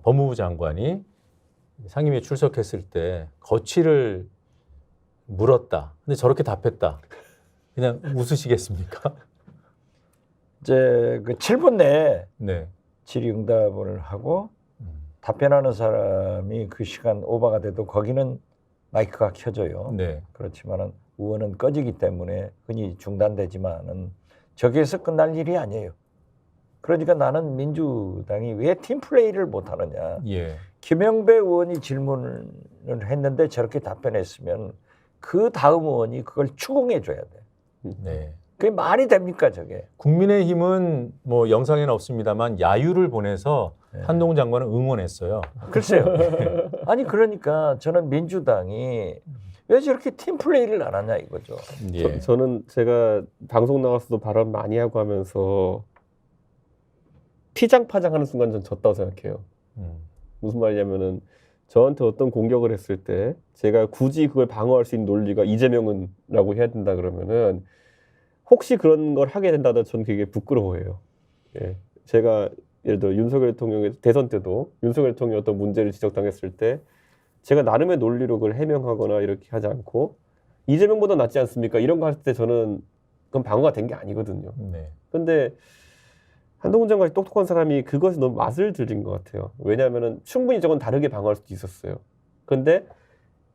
법무부 장관이 상임위에 출석했을 때 거취를 물었다. 근데 저렇게 답했다. 그냥 웃으시겠습니까? 이제 그 7분 내에 네. 질의응답을 하고 답변하는 사람이 그 시간 오버가 돼도 거기는 마이크가 켜져요. 네. 그렇지만은 의원은 꺼지기 때문에 흔히 중단되지만은 저기에서 끝날 일이 아니에요. 그러니까 나는 민주당이 왜 팀플레이를 못하느냐. 예. 김영배 의원이 질문을 했는데 저렇게 답변했으면 그 다음 의원이 그걸 추궁해 줘야 돼. 네. 그게 말이 됩니까 저게? 국민의힘은 뭐 영상에는 없습니다만 야유를 보내서 네. 한동훈 장관을 응원했어요. 글쎄요. 아니 그러니까 저는 민주당이 왜 저렇게 팀 플레이를 안 하냐 이거죠. 예. 저는 제가 방송 나가서도 발언 많이 하고 하면서 피장파장하는 순간 전 졌다고 생각해요. 무슨 말이냐면은 저한테 어떤 공격을 했을 때 제가 굳이 그걸 방어할 수 있는 논리가 이재명은라고 해야 된다 그러면은 혹시 그런 걸 하게 된다면 저는 되게 부끄러워해요. 예. 제가 예를 들어 윤석열 대통령의 대선 때도 윤석열 대통령이 어떤 문제를 지적당했을 때 제가 나름의 논리로 그걸 해명하거나 이렇게 하지 않고 이재명보다 낫지 않습니까? 이런 거 할 때 저는 그건 방어가 된 게 아니거든요. 네. 근데 한동훈 장관이 똑똑한 사람이 그것에 너무 맛을 들린 것 같아요. 왜냐하면은 충분히 저건 다르게 방어할 수도 있었어요. 근데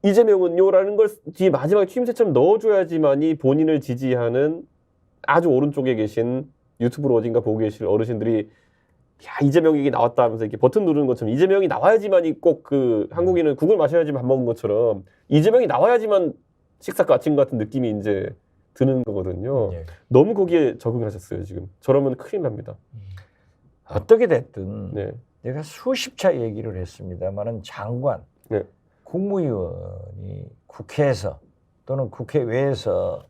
이재명은요라는 걸 뒤에 마지막에 취임새처럼 넣어줘야지만이 본인을 지지하는 아주 오른쪽에 계신 유튜브로 어딘가 보고 계실 어르신들이 야 이재명이 나왔다 하면서 이렇게 버튼 누르는 것처럼 이재명이 나와야지만이 꼭 그 한국인은 국을 마셔야지 밥 먹은 것처럼 이재명이 나와야지만 식사가 아침 같은 느낌이 이제 드는 거거든요. 예. 너무 거기에 적응하셨어요 지금. 저러면 큰일 납니다. 어떻게 됐든 네. 내가 수십 차 얘기를 했습니다만은 장관, 네. 국무위원이 국회에서 또는 국회외에서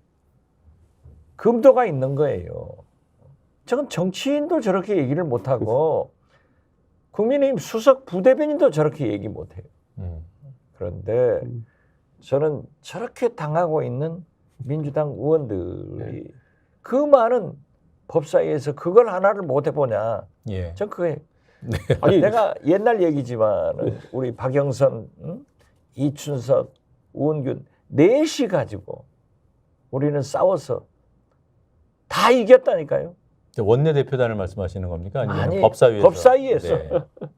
금도가 있는 거예요. 저건 정치인도 저렇게 얘기를 못하고 국민의힘 수석 부대변인도 저렇게 얘기 못해요. 그런데 저는 저렇게 당하고 있는 민주당 의원들이 그 많은 법사위에서 그걸 하나를 못 해보냐. 예. 전 그게 아니 내가 옛날 얘기지만 우리 박영선, 이춘석, 우은균 넷이 가지고 우리는 싸워서 다 이겼다니까요. 원내대표단을 말씀하시는 겁니까? 아니면 아니, 법사위에서? 법사위에서. 네.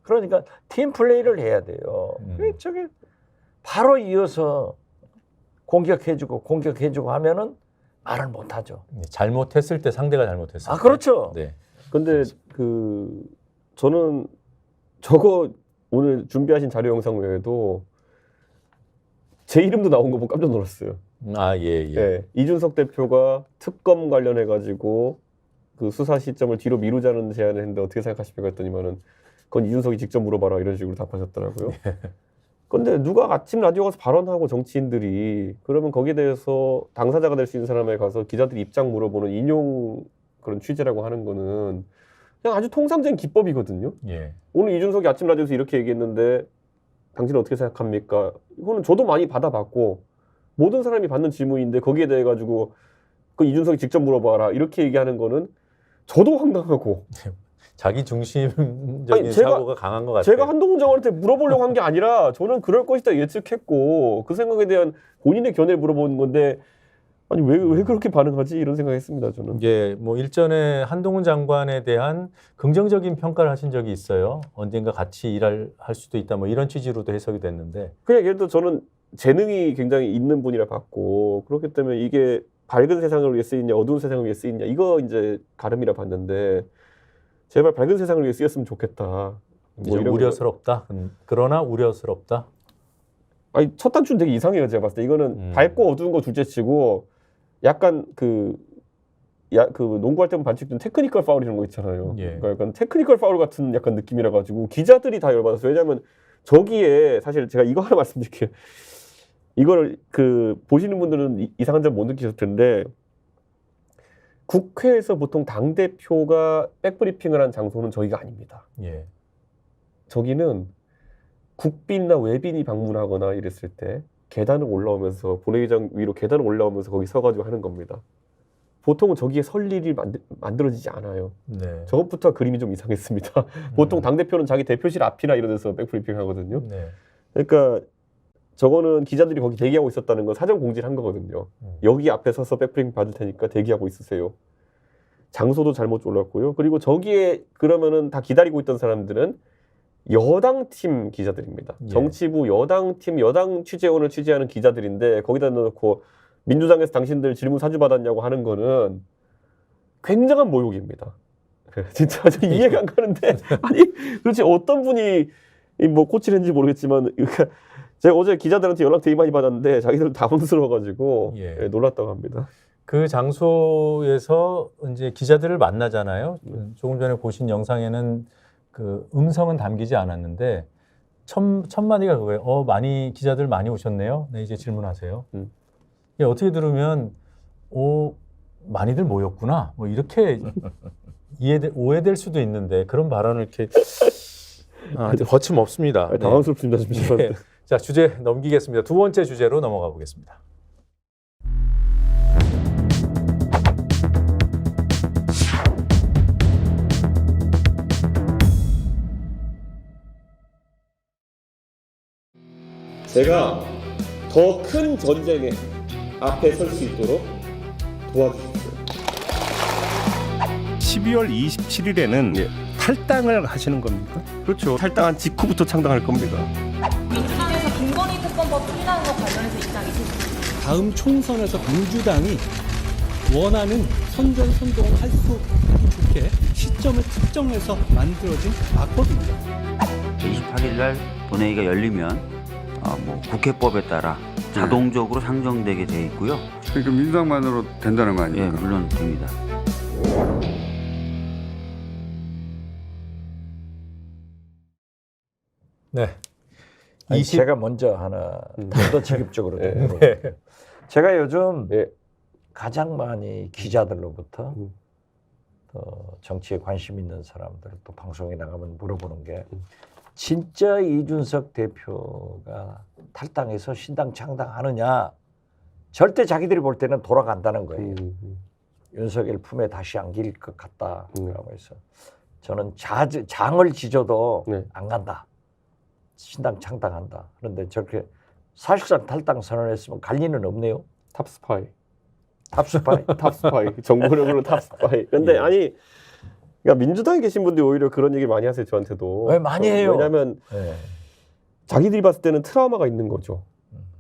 그러니까 팀 플레이를 해야 돼요. 그 저게 바로 이어서 공격해주고 하면은 말을 못하죠. 잘못했을 때 상대가 잘못했을 때. 아 그렇죠. 네. 근데 그 저는 저거 오늘 준비하신 자료 영상 외에도 제 이름도 나온 거 보고 깜짝 놀랐어요. 아, 예, 예. 예. 이준석 대표가 특검 관련해 가지고 그 수사 시점을 뒤로 미루자는 제안을 했는데 어떻게 생각하십니까 했더니만은 그건 이준석이 직접 물어봐라 이런 식으로 답하셨더라고요. 근데 누가 아침 라디오 가서 발언하고 정치인들이 그러면 거기에 대해서 당사자가 될 수 있는 사람에 가서 기자들이 입장 물어보는 인용 그런 취재라고 하는 거는 그냥 아주 통상적인 기법이거든요. 예. 오늘 이준석이 아침 라디오에서 이렇게 얘기했는데 당신은 어떻게 생각합니까? 이거는 저도 많이 받아봤고 모든 사람이 받는 질문인데 거기에 대해 가지고 그 이준석이 직접 물어봐라 이렇게 얘기하는 거는 저도 황당하고 자기 중심적인 아니, 제가- 사고가 강한 것 같아요. 제가 한동훈 장관한테 물어보려고 한 게 아니라 저는 그럴 것이다 예측했고 그 생각에 대한 본인의 견해를 물어보는 건데 아니 왜 그렇게 반응하지 이런 생각했습니다 저는. 예, 뭐 일전에 한동훈 장관에 대한 긍정적인 평가를 하신 적이 있어요. 언젠가 같이 할 수도 있다. 뭐 이런 취지로도 해석이 됐는데. 그냥 예를 들어 저는 재능이 굉장히 있는 분이라 봤고 그렇기 때문에 이게 밝은 세상을 위해 쓰이냐 어두운 세상을 위해 쓰이냐 이거 이제 가름이라 봤는데 제발 밝은 세상을 위해 쓰였으면 좋겠다. 이제 우려스럽다. 그러나 우려스럽다. 아니 첫 단추는 되게 이상해요 제가 봤을 때 이거는 밝고 어두운 거 둘째치고 약간 그 농구할 때 보면 반칙된 테크니컬 파울 이런 거 있잖아요. 예. 그러니까 약간 테크니컬 파울 같은 약간 느낌이라 가지고 기자들이 다 열받았어요. 왜냐하면 저기에 사실 제가 이거 하나 말씀드릴게요. 이거를 그 보시는 분들은 이상한 점 못 느끼셨을 텐데 국회에서 보통 당 대표가 백브리핑을 한 장소는 저기가 아닙니다. 예. 저기는 국빈이나 외빈이 방문하거나 이랬을 때 계단을 올라오면서 본회의장 위로 계단을 올라오면서 거기 서가지고 하는 겁니다. 보통은 저기에 설 일이 만들어지지 않아요. 네. 저것부터 그림이 좀 이상했습니다. 보통 당대표는 자기 대표실 앞이나 이런 데서 백브리핑 하거든요. 네. 그러니까 저거는 기자들이 거기 대기하고 있었다는 건 사전 공지를 한 거거든요. 여기 앞에 서서 백브리핑 받을 테니까 대기하고 있으세요. 장소도 잘못 골랐고요. 그리고 저기에 그러면은 다 기다리고 있던 사람들은 여당 팀 기자들입니다. 예. 정치부 여당 팀 여당 취재원을 취재하는 기자들인데 거기다 넣고 민주당에서 당신들 질문 사주 받았냐고 하는 거는 굉장한 모욕입니다. 진짜 좀 이해가 안 가는데 아니 도대체 어떤 분이 뭐 코치를 했는지 모르겠지만 그러니까 제가 어제 기자들한테 연락 되게 많이 받았는데 자기들 당황스러워가지고 예. 예, 놀랐다고 합니다. 그 장소에서 이제 기자들을 만나잖아요. 조금 전에 보신 영상에는 그 음성은 담기지 않았는데 첫 마디가 그거예요. 많이 기자들 많이 오셨네요. 네, 이제 질문하세요. 예, 어떻게 들으면 많이들 모였구나. 뭐 이렇게 오해될 수도 있는데 그런 발언을 이렇게 거침없습니다. 네. 당황스럽습니다. 지금. 네. 자, 주제 넘기겠습니다. 두 번째 주제로 넘어가 보겠습니다. 제가 더 큰 전쟁의 앞에 설 수 있도록 도와주십시오. 12월 27일에는 탈당을 하시는 겁니까? 그렇죠. 탈당한 직후부터 창당할 겁니다. 민주당에서 김건희 특검법 추진하는 것 관련해서 입장이 있으십니까? 다음 총선에서 민주당이 원하는 선전선동을 할 수 하기 좋게 시점을 특정해서 만들어진 악법입니다. 28일 날 본회의가 열리면 국회법에 따라 자동적으로 상정되게 돼 있고요. 그러니까 민주당만으로 된다는 거 예, 아닙니까? 물론 됩니다. 네. 아니, 제가 먼저 하나 더 직접적으로 네. 물어볼게요. 제가 요즘 네. 가장 많이 기자들로부터 정치에 관심 있는 사람들 또 방송에 나가면 물어보는 게 진짜 이준석 대표가 탈당해서 신당 창당하느냐. 절대 자기들이 볼 때는 돌아간다는 거예요. 윤석열 품에 다시 안길 것 같다라고 해서 저는 장을 지져도 네. 안 간다. 신당 창당한다. 그런데 저렇게 사실상 탈당 선언했으면 갈 리는 없네요. 탑스파이. 탑스파이. 탑스파이. 정보력으로 탑스파이. 근데 예. 아니 그러니까 민주당에 계신 분들이 오히려 그런 얘기를 많이 하세요. 저한테도. 왜 많이 해요? 왜냐하면 네. 자기들이 봤을 때는 트라우마가 있는 거죠.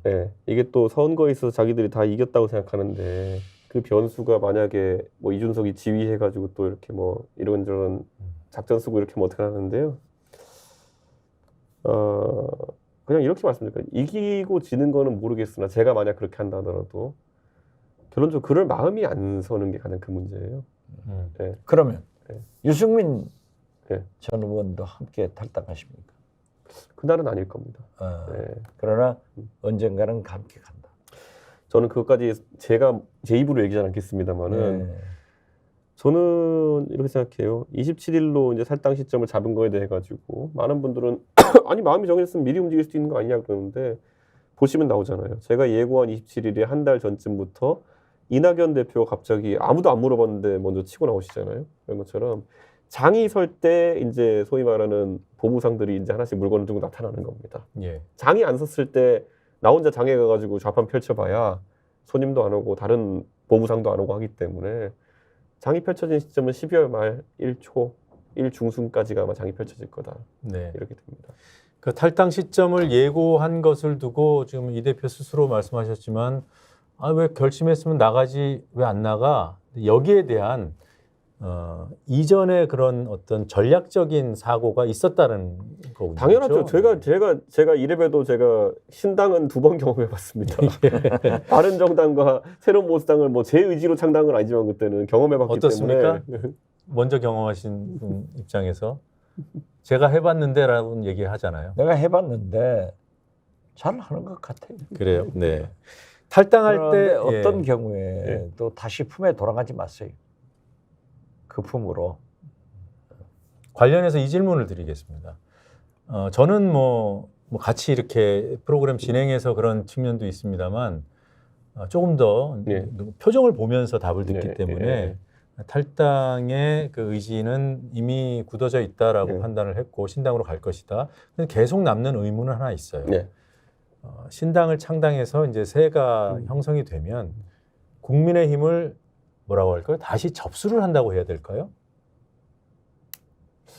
예, 이게 또 선거에 있어서 자기들이 다 이겼다고 생각하는데 그 변수가 만약에 뭐 이준석이 지휘해가지고 또 이렇게 뭐 이런저런 작전 쓰고 이렇게 뭐 어떻게 하는데요. 그냥 이렇게 말씀드릴까요? 이기고 지는 거는 모르겠으나 제가 만약 그렇게 한다 하더라도 결론적으로 그럴 마음이 안 서는 게 가장 큰 문제예요. 예. 그러면 네. 유승민 네. 전 의원도 함께 탈당하십니까? 그날은 아닐 겁니다. 네. 그러나 언젠가는 함께 간다. 저는 그것까지 제가 제 입으로 얘기하지 않겠습니다만은 네. 저는 이렇게 생각해요. 27일로 이제 탈당 시점을 잡은 거에 대해 가지고 많은 분들은 아니 마음이 정했으면 미리 움직일 수 있는 거 아니냐 그러는데 보시면 나오잖아요. 제가 예고한 27일에 한 달 전쯤부터 이낙연 대표가 갑자기 아무도 안 물어봤는데 먼저 치고 나오시잖아요. 그런 것처럼 장이 설 때 이제 소위 말하는 보부상들이 이제 하나씩 물건을 들고 나타나는 겁니다. 예. 장이 안 섰을 때 나 혼자 장에 가가지고 좌판 펼쳐봐야 손님도 안 오고 다른 보부상도 안 오고 하기 때문에 장이 펼쳐진 시점은 12월 말 1초, 1중순까지가 아마 장이 펼쳐질 거다. 네. 이렇게 됩니다. 그 탈당 시점을 예고한 것을 두고 지금 이 대표 스스로 말씀하셨지만 왜 결심했으면 나가지 왜 안 나가? 여기에 대한 이전에 그런 어떤 전략적인 사고가 있었다는 거군요. 당연하죠. 그렇죠? 제가 이래봬도 제가 신당은 2번 경험해봤습니다. 바른 정당과 새로운 모수당을 뭐 제 의지로 창당은 아니지만 그때는 경험해봤기 어떻습니까? 때문에 먼저 경험하신 분 입장에서 제가 해봤는데라는 얘기 하잖아요. 내가 해봤는데 잘 하는 것 같아요. 그래요. 네. 탈당할 때 어떤 예. 경우에 또 다시 품에 돌아가지 마세요. 그 품으로. 관련해서 이 질문을 드리겠습니다. 저는 뭐 같이 이렇게 프로그램 진행해서 그런 측면도 있습니다만 조금 더 네. 표정을 보면서 답을 듣기 네, 때문에 네. 탈당의 그 의지는 이미 굳어져 있다라고 네. 판단을 했고 신당으로 갈 것이다. 근데 계속 남는 의문은 하나 있어요. 네. 신당을 창당해서 이제 새가 형성이 되면 국민의힘을 뭐라고 할까요? 다시 접수를 한다고 해야 될까요?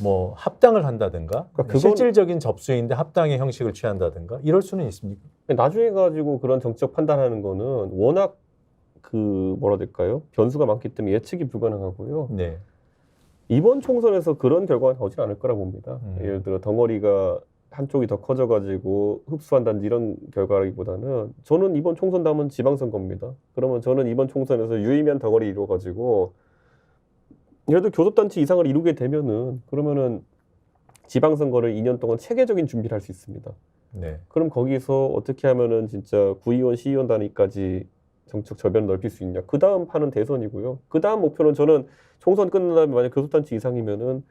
뭐 합당을 한다든가 그건- 실질적인 접수인데 합당의 형식을 취한다든가 이럴 수는 있습니까? 나중에 가지고 그런 정치적 판단하는 거는 워낙 그 뭐라 될까요? 변수가 많기 때문에 예측이 불가능하고요. 네. 이번 총선에서 그런 결과가 나오진 않을 거라 봅니다. 예를 들어 덩어리가 한쪽이 더 커져가지고 흡수한다는 이런 결과라기보다는 저는 이번 총선 다음은 지방선거입니다. 그러면 저는 이번 총선에서 유의미한 덩어리 이루어가지고 예를 들어 교섭단체 이상을 이루게 되면은 그러면은 지방선거를 2년 동안 체계적인 준비를 할 수 있습니다. 네. 그럼 거기서 어떻게 하면은 진짜 구의원, 시의원 단위까지 정책 저변을 넓힐 수 있냐. 그 다음 판은 대선이고요. 그 다음 목표는 저는 총선 끝난 다음에 만약 교섭단체 이상이면은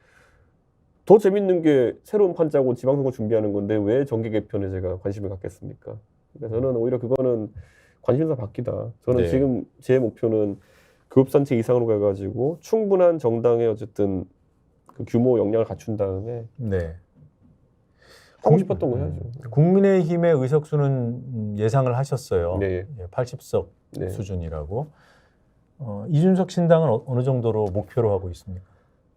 더 재밌는 게 새로운 판 짜고 지방선거 준비하는 건데 왜 정계 개편에 제가 관심을 갖겠습니까? 그러니까 저는 오히려 그거는 관심사 바뀌다. 저는 네. 지금 제 목표는 교섭단체 이상으로 가가지고 충분한 정당의 어쨌든 그 규모 역량을 갖춘 다음에 네. 하고 싶었던 거 해야죠. 국민의힘의 의석수는 예상을 하셨어요. 네. 80석 네. 수준이라고. 이준석 신당은 어느 정도로 목표로 하고 있습니까?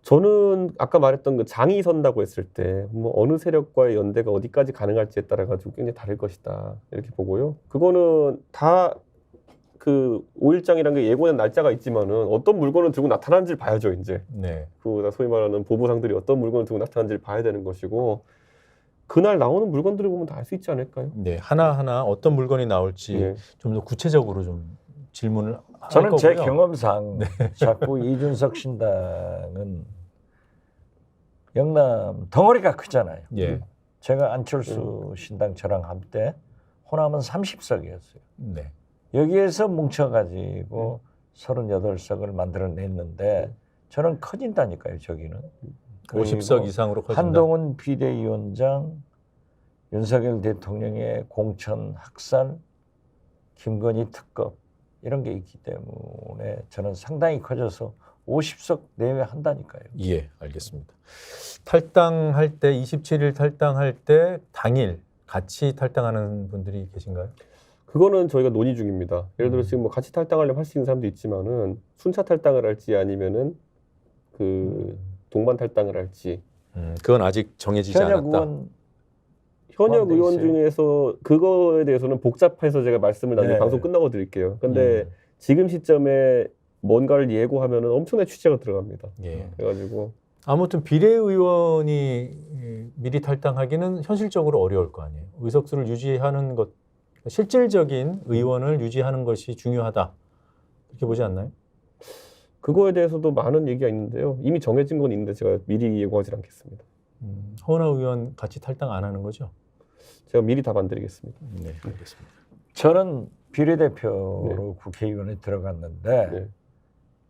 저는 아까 말했던 그 장이 선다고 했을 때 뭐 어느 세력과의 연대가 어디까지 가능할지에 따라 가지고 굉장히 다를 것이다 이렇게 보고요. 그거는 다 그 5일장이라는 게 예고된 날짜가 있지만은 어떤 물건을 들고 나타나는지를 봐야죠 이제. 네. 그 소위 말하는 보부상들이 어떤 물건을 들고 나타나는지를 봐야 되는 것이고 그날 나오는 물건들을 보면 다 알 수 있지 않을까요? 네. 하나하나 어떤 물건이 나올지 네. 좀 더 구체적으로 좀 질문을 할 저는 거고요. 제 경험상 자꾸 이준석 신당은 영남 덩어리가 크잖아요. 예. 제가 안철수 신당 저랑 한때 호남은 30석이었어요. 네. 여기에서 뭉쳐가지고 38석을 만들어냈는데 저는 커진다니까요. 저기는. 50석 이상으로 커진다. 한동훈 비대위원장, 윤석열 대통령의 공천 학살, 김건희 특검 이런 게 있기 때문에 저는 상당히 커져서 50석 내외 한다니까요. 예, 알겠습니다. 탈당할 때 27일 탈당할 때 당일 같이 탈당하는 분들이 계신가요? 그거는 저희가 논의 중입니다. 예를 들어 지금 뭐 같이 탈당하려면 할 수 있는 사람도 있지만은 순차 탈당을 할지 아니면은 그 동반 탈당을 할지. 그건 아직 정해지지 않았다. 현역 포함돼 의원 있어요. 중에서 그거에 대해서는 복잡해서 제가 말씀을 나중에 네. 방송 끝나고 드릴게요. 근데 지금 시점에 뭔가를 예고하면은 엄청난 취재가 들어갑니다. 예. 그래가지고 아무튼 비례의원이 미리 탈당하기는 현실적으로 어려울 거 아니에요. 의석수를 유지하는 것, 실질적인 의원을 유지하는 것이 중요하다. 이렇게 보지 않나요? 그거에 대해서도 많은 얘기가 있는데요. 이미 정해진 건 있는데 제가 미리 예고하지 않겠습니다. 허은하 의원 같이 탈당 안 하는 거죠? 제가 미리 답안드리겠습니다. 네, 알겠습니다. 저는 비례대표로 국회의원에 들어갔는데 네.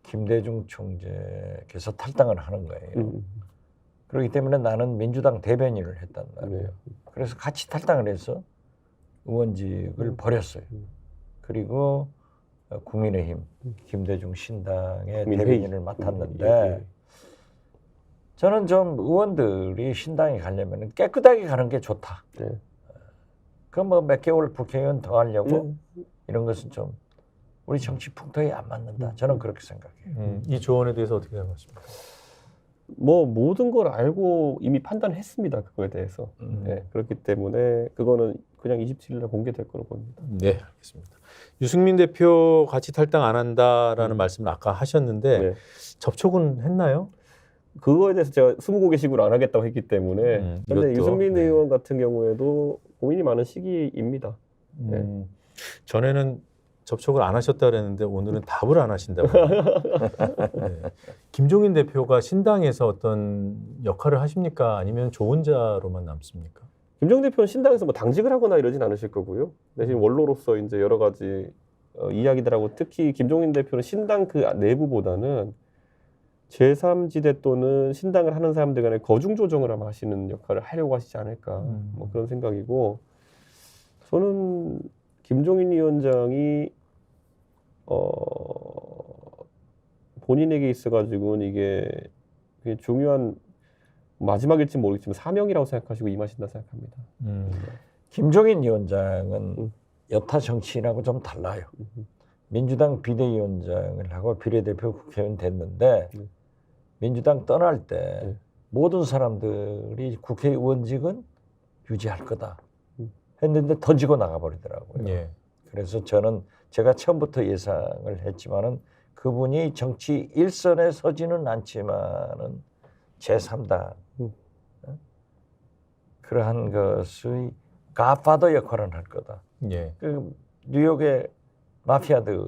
김대중 총재께서 탈당을 하는 거예요. 그렇기 때문에 나는 민주당 대변인을 했단 말이에요. 네. 그래서 같이 탈당을 해서 의원직을 버렸어요. 그리고 국민의힘 김대중 신당의 국민회의. 대변인을 맡았는데 저는 좀 의원들이 신당에 가려면 깨끗하게 가는 게 좋다. 네. 그 뭐 몇 개월 국회의원 더 하려고 이런 것은 좀 우리 정치 풍토에 안 맞는다. 저는 그렇게 생각해요. 이 조언에 대해서 어떻게 생각하십니까? 뭐 모든 걸 알고 이미 판단했습니다. 그거에 대해서. 네, 그렇기 때문에 그거는 그냥 27일 날 공개될 거로 봅니다. 네, 알겠습니다. 유승민 대표 같이 탈당 안 한다라는 말씀을 아까 하셨는데 네. 접촉은 했나요? 그거에 대해서 제가 스무고개식으로 안 하겠다고 했기 때문에 그런데 이것도, 유승민 네. 의원 같은 경우에도 고민이 많은 시기입니다. 전에는 접촉을 안 하셨다 그랬는데 오늘은 답을 안 하신다고. 네. 김종인 대표가 신당에서 어떤 역할을 하십니까? 아니면 조언자로만 남습니까? 김정인 대표는 신당에서 뭐 당직을 하거나 이러진 않으실 거고요. 대신 원로로서 이제 여러 가지 이야기들하고 특히 김종인 대표는 신당 그 내부보다는 제3지대 또는 신당을 하는 사람들 간의 거중 조정을 아마 하시는 역할을 하려고 하시지 않을까 뭐 그런 생각이고 저는 김종인 위원장이 본인에게 있어가지고는 이게 중요한 마지막일지 모르겠지만 사명이라고 생각하시고 임하신다 생각합니다. 김종인 위원장은 여타 정치인하고 좀 달라요. 민주당 비대위원장을 하고 비례대표 국회의원 됐는데 민주당 떠날 때 모든 사람들이 국회의원직은 유지할 거다 했는데 던지고 나가버리더라고요. 예. 그래서 저는 제가 처음부터 예상을 했지만은 그분이 정치 일선에 서지는 않지만은 제3당 그러한 것의 갓파더 역할을 할 거다. 예. 그 뉴욕의 마피아들이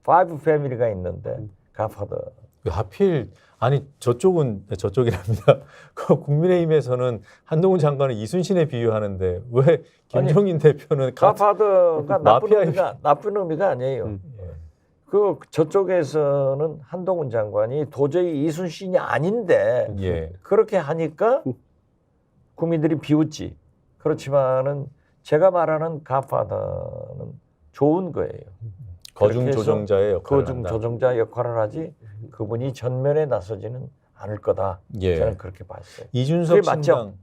파이브 패밀리가 있는데 갓파더. 왜 하필 아니 저쪽이랍니다. 그 국민의힘에서는 한동훈 장관을 이순신에 비유하는데 왜 김종인 대표는 갓파더가 마피아 나쁜 의미가 아니에요. 예. 그 저쪽에서는 한동훈 장관이 도저히 이순신이 아닌데 예. 그렇게 하니까 국민들이 비웃지. 그렇지만은 제가 말하는 갓파더는 좋은 거예요. 거중 조정자의 역할을 거중 한다. 조정자 역할을 하지 그분이 전면에 나서지는 않을 거다. 예. 저는 그렇게 봤어요. 이준석 그게 맞죠? 신당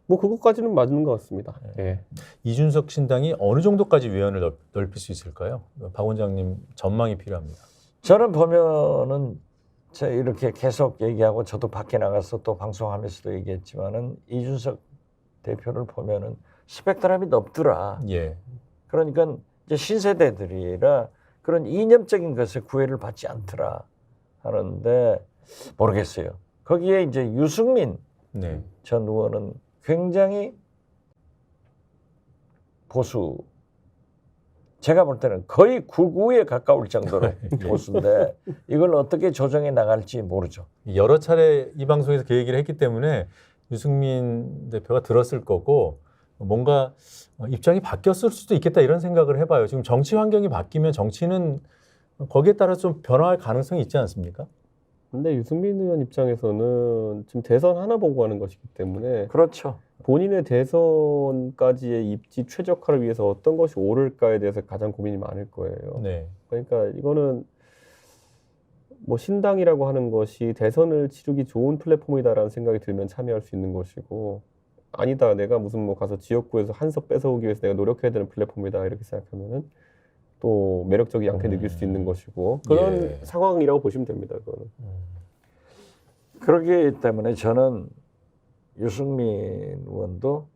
뭐 그것까지는 맞는 것 같습니다. 예. 이준석 신당이 어느 정도까지 외연을 넓힐 수 있을까요? 박 원장님 전망이 필요합니다. 저는 보면은 제가 이렇게 계속 얘기하고 저도 밖에 나가서 또 방송하면서도 얘기했지만은 이준석 대표를 보면은 스펙트럼이 넓더라. 예. 그러니까 이제 신세대들이라 그런 이념적인 것에 구애를 받지 않더라 하는데 모르겠어요. 거기에 이제 유승민 네. 전 의원은 굉장히 보수. 제가 볼 때는 거의 극우에 가까울 정도로 보수인데 이걸 어떻게 조정해 나갈지 모르죠. 여러 차례 이 방송에서 그 얘기를 했기 때문에 유승민 대표가 들었을 거고 뭔가 입장이 바뀌었을 수도 있겠다 이런 생각을 해봐요. 지금 정치 환경이 바뀌면 정치는 거기에 따라 좀 변화할 가능성이 있지 않습니까? 근데 유승민 의원 입장에서는 지금 대선 하나 보고 하는 것이기 때문에 그렇죠. 본인의 대선까지의 입지 최적화를 위해서 어떤 것이 옳을까에 대해서 가장 고민이 많을 거예요. 네. 그러니까 이거는 뭐 신당이라고 하는 것이 대선을 치르기 좋은 플랫폼이다라는 생각이 들면 참여할 수 있는 것이고 아니다 내가 무슨 뭐 가서 지역구에서 한석 뺏어오기 위해서 내가 노력해야 되는 플랫폼이다 이렇게 생각하면은 또 매력적이지 않게 느낄 수 있는 것이고 그런 예. 상황이라고 보시면 됩니다. 그거는. 그렇기 때문에 저는 유승민 의원도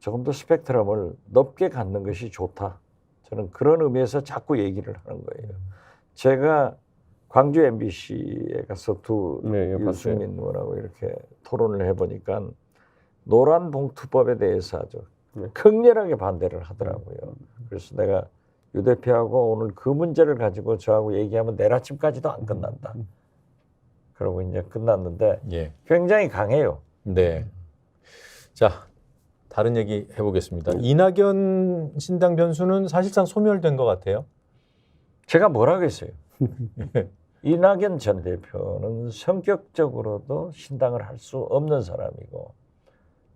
조금 더 스펙트럼을 넓게 갖는 것이 좋다. 저는 그런 의미에서 자꾸 얘기를 하는 거예요. 제가 광주 MBC에 가서 네, 유승민 의원하고 이렇게 토론을 해보니까 노란 봉투법에 대해서 아주 극렬하게 반대를 하더라고요. 그래서 내가 유 대표하고 오늘 그 문제를 가지고 저하고 얘기하면 내일 아침까지도 안 끝난다. 그러고 이제 끝났는데 예. 굉장히 강해요. 네. 자, 다른 얘기 해보겠습니다. 이낙연 신당 변수는 사실상 소멸된 것 같아요. 제가 뭘 하겠어요. 이낙연 전 대표는 성격적으로도 신당을 할 수 없는 사람이고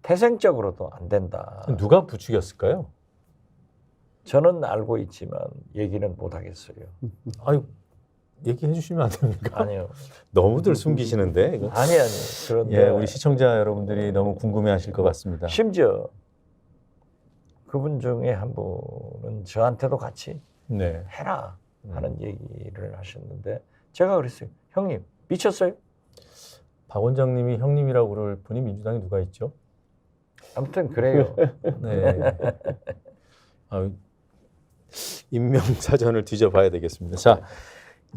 태생적으로도 안 된다. 누가 부추겼을까요? 저는 알고 있지만 얘기는 못 하겠어요. 아유, 얘기해 주시면 안 됩니까? 아니요. 너무들 숨기시는데. 이거. 아니. 그런데 예, 우리 시청자 여러분들이 너무 궁금해하실 것 같습니다. 심지어 그분 중에 한 분은 저한테도 같이 네. 해라 하는 얘기를 하셨는데 제가 그랬어요. 형님 미쳤어요? 박 원장님이 형님이라고 그럴 분이 민주당에 누가 있죠? 아무튼 그래요. 네. 인명사전을 뒤져봐야 되겠습니다. 자,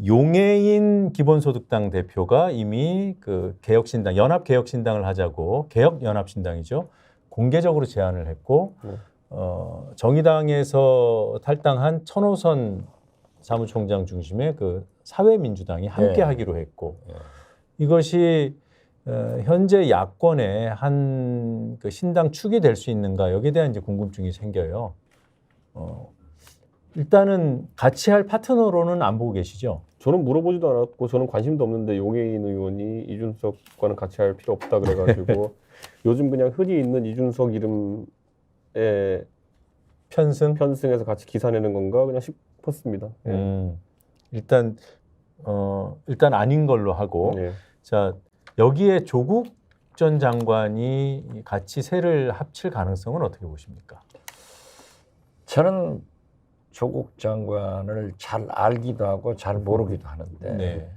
용해인 기본소득당 대표가 이미 그 개혁신당, 연합개혁신당을 하자고 개혁연합신당이죠. 공개적으로 제안을 했고 정의당에서 탈당한 천호선 사무총장 중심의 그 사회민주당이 함께 하기로 했고 이것이 현재 야권의 한 그 신당 축이 될 수 있는가 여기에 대한 이제 궁금증이 생겨요. 일단은 같이 할 파트너로는 안 보고 계시죠? 저는 물어보지도 않았고 저는 관심도 없는데 용해인 의원이 이준석과는 같이 할 필요 없다 그래가지고 요즘 그냥 흔히 있는 이준석 이름에 편승해서 같이 기사 내는 건가 그냥 싶었습니다. 일단 아닌 걸로 하고 예. 자 여기에 조국 전 장관이 같이 세를 합칠 가능성은 어떻게 보십니까? 저는 조국 장관을 잘 알기도 하고 잘 모르기도 하는데 네.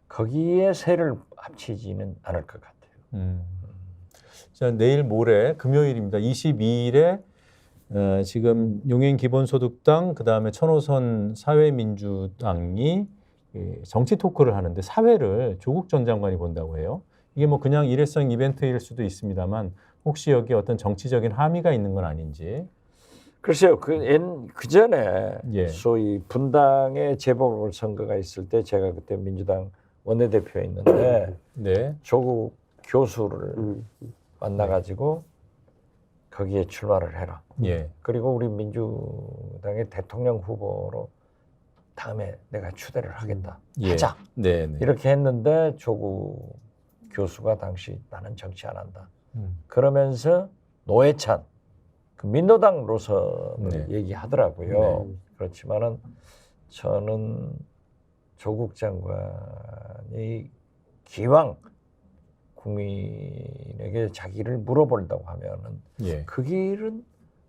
거기에 세를 합치지는 않을 것 같아요. 자 내일 모레 금요일입니다. 22일에 지금 용해인 기본소득당 그다음에 천호선 사회민주당이 정치 토크를 하는데 사회를 조국 전 장관이 본다고 해요. 이게 뭐 그냥 일회성 이벤트일 수도 있습니다만 혹시 여기 어떤 정치적인 함의가 있는 건 아닌지. 글쎄요, 그 전에 예. 소위 분당의 재보궐선거가 있을 때 제가 그때 민주당 원내대표였는데 네. 조국 교수를 만나가지고 거기에 출마를 해라. 예. 그리고 우리 민주당의 대통령 후보로 다음에 내가 추대를 하겠다. 예. 하자. 네. 네. 이렇게 했는데 조국 교수가 당시 나는 정치 안 한다. 그러면서 노회찬 그 민노당 노선을 네. 얘기하더라고요. 그렇지만은 저는 조국 장관이 기왕 국민에게 자기를 물어본다고 하면은 예. 그 길은